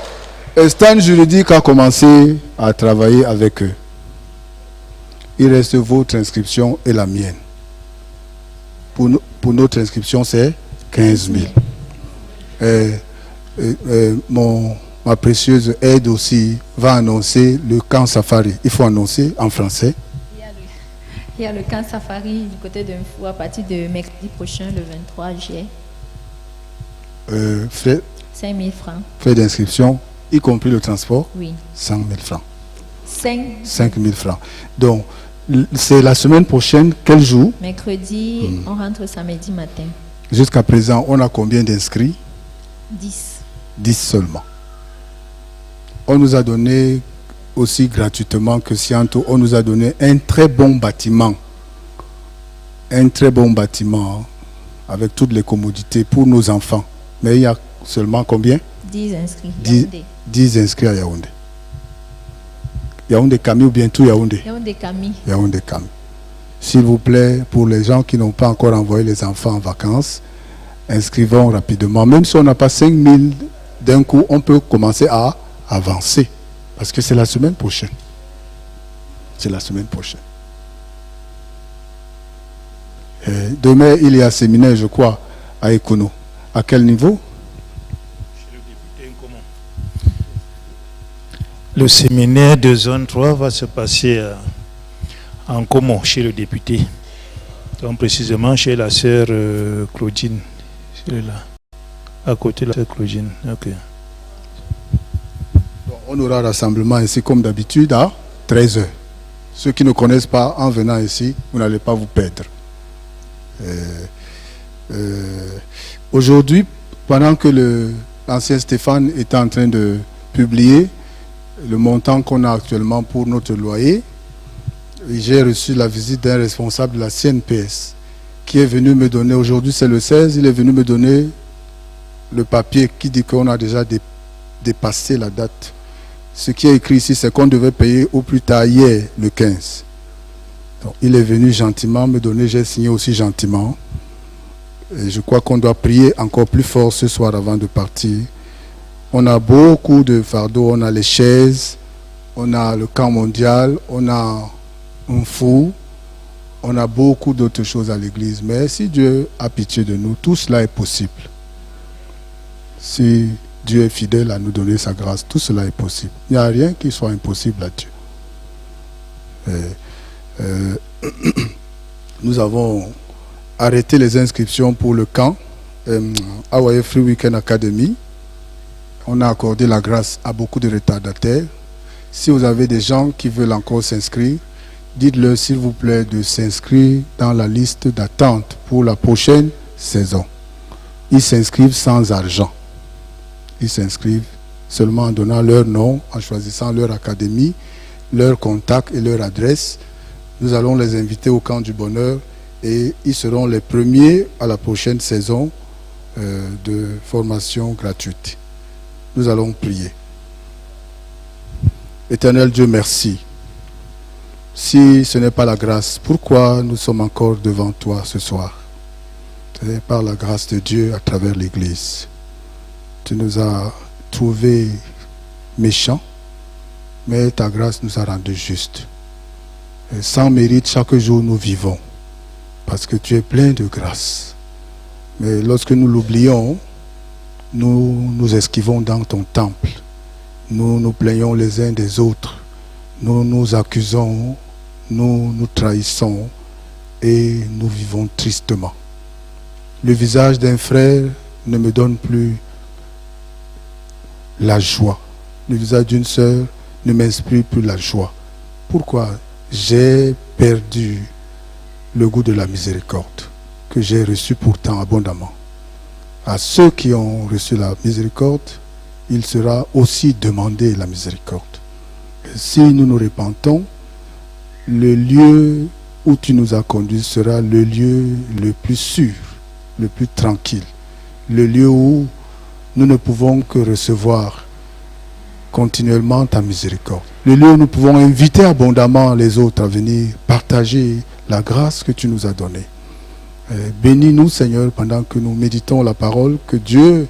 Stan Juridique a commencé à travailler avec eux. Il reste votre inscription et la mienne. Pour notre inscription, c'est 15 000. Ma précieuse aide aussi va annoncer le camp safari. Il faut annoncer en français. Il y a le camp safari du côté de Mfou à partir de mercredi prochain, le 23 juillet. Frais 5 000 francs. Frais d'inscription, y compris le transport, Oui. 100 000 francs. 5 000 francs. Donc, c'est la semaine prochaine, quel jour? Mercredi, on rentre samedi matin. Jusqu'à présent, on a combien d'inscrits? 10. 10 seulement. On nous a donné aussi gratuitement que Sciento, on nous a donné un très bon bâtiment. Un très bon bâtiment avec toutes les commodités pour nos enfants. Mais il y a seulement combien? 10 inscrits. 10 inscrits à Yaoundé. Yaoundé Camille ou bientôt Yaoundé? Yaoundé Camille. Yaoundé Camille. S'il vous plaît, pour les gens qui n'ont pas encore envoyé les enfants en vacances, inscrivons rapidement. Même si on n'a pas 5 000 d'un coup, on peut commencer à avancer. Parce que c'est la semaine prochaine. C'est la semaine prochaine. Demain, il y a un séminaire, je crois, à Ekono. À quel niveau? Le séminaire de zone 3 va se passer en commun chez le député. Donc précisément chez la sœur Claudine. C'est là. À côté de la sœur Claudine. Ok. Donc, on aura rassemblement ici comme d'habitude à 13h. Ceux qui ne connaissent pas, en venant ici, vous n'allez pas vous perdre. Aujourd'hui, pendant que l'ancien Stéphane est en train de publier le montant qu'on a actuellement pour notre loyer, j'ai reçu la visite d'un responsable de la CNPS qui est venu me donner, aujourd'hui c'est le 16, il est venu me donner le papier qui dit qu'on a déjà dépassé la date. Ce qui est écrit ici, c'est qu'on devait payer au plus tard hier, le 15. Donc, il est venu gentiment me donner, j'ai signé aussi gentiment. Et je crois qu'on doit prier encore plus fort ce soir avant de partir. On a beaucoup de fardeaux, on a les chaises, on a le camp mondial, on a un fou, on a beaucoup d'autres choses à l'église. Mais si Dieu a pitié de nous, tout cela est possible. Si Dieu est fidèle à nous donner sa grâce, tout cela est possible. Il n'y a rien qui soit impossible à Dieu. Nous avons arrêté les inscriptions pour le camp Hawaii Free Weekend Academy. On a accordé la grâce à beaucoup de retardataires. Si vous avez des gens qui veulent encore s'inscrire, dites-leur s'il vous plaît de s'inscrire dans la liste d'attente pour la prochaine saison. Ils s'inscrivent sans argent. Ils s'inscrivent seulement en donnant leur nom, en choisissant leur académie, leur contact et leur adresse. Nous allons les inviter au camp du bonheur et ils seront les premiers à la prochaine saison de formation gratuite. Nous allons prier. Éternel Dieu, merci. Si ce n'est pas la grâce, pourquoi nous sommes encore devant toi ce soir? C'est par la grâce de Dieu à travers l'Église. Tu nous as trouvés méchants, mais ta grâce nous a rendus justes. Et sans mérite, chaque jour nous vivons, parce que tu es plein de grâce. Mais lorsque nous l'oublions, nous nous esquivons dans ton temple. Nous nous plaignons les uns des autres. Nous nous accusons, nous nous trahissons et nous vivons tristement. Le visage d'un frère ne me donne plus la joie. Le visage d'une sœur ne m'inspire plus la joie. Pourquoi? J'ai perdu le goût de la miséricorde que j'ai reçu pourtant abondamment. À ceux qui ont reçu la miséricorde, il sera aussi demandé la miséricorde. Et si nous nous repentons, le lieu où tu nous as conduits sera le lieu le plus sûr, le plus tranquille, le lieu où nous ne pouvons que recevoir continuellement ta miséricorde. Le lieu où nous pouvons inviter abondamment les autres à venir partager la grâce que tu nous as donnée. Bénis-nous, Seigneur, pendant que nous méditons la parole que Dieu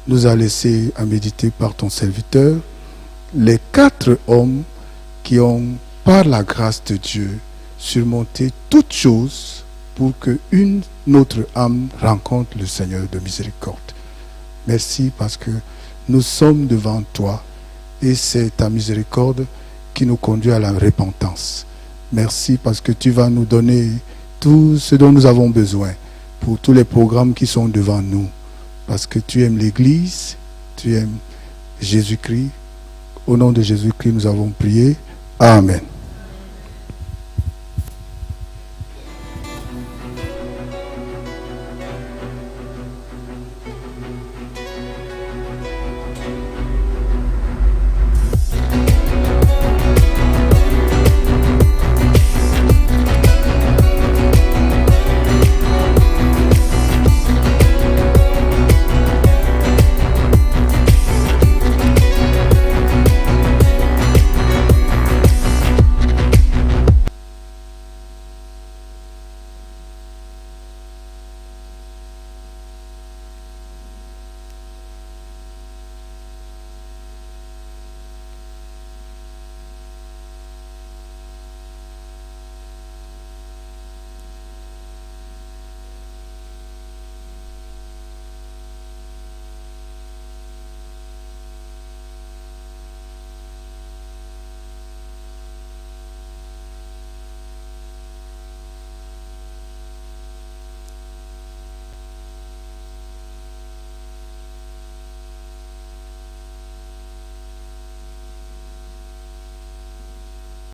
nous a laissé à méditer par ton serviteur. Les 4 hommes qui ont, par la grâce de Dieu, surmonter toutes choses pour qu'une autre âme rencontre le Seigneur de miséricorde. Merci parce que nous sommes devant toi et c'est ta miséricorde qui nous conduit à la repentance. Merci parce que tu vas nous donner tout ce dont nous avons besoin pour tous les programmes qui sont devant nous. Parce que tu aimes l'Église, tu aimes Jésus-Christ. Au nom de Jésus-Christ, nous avons prié. Amen.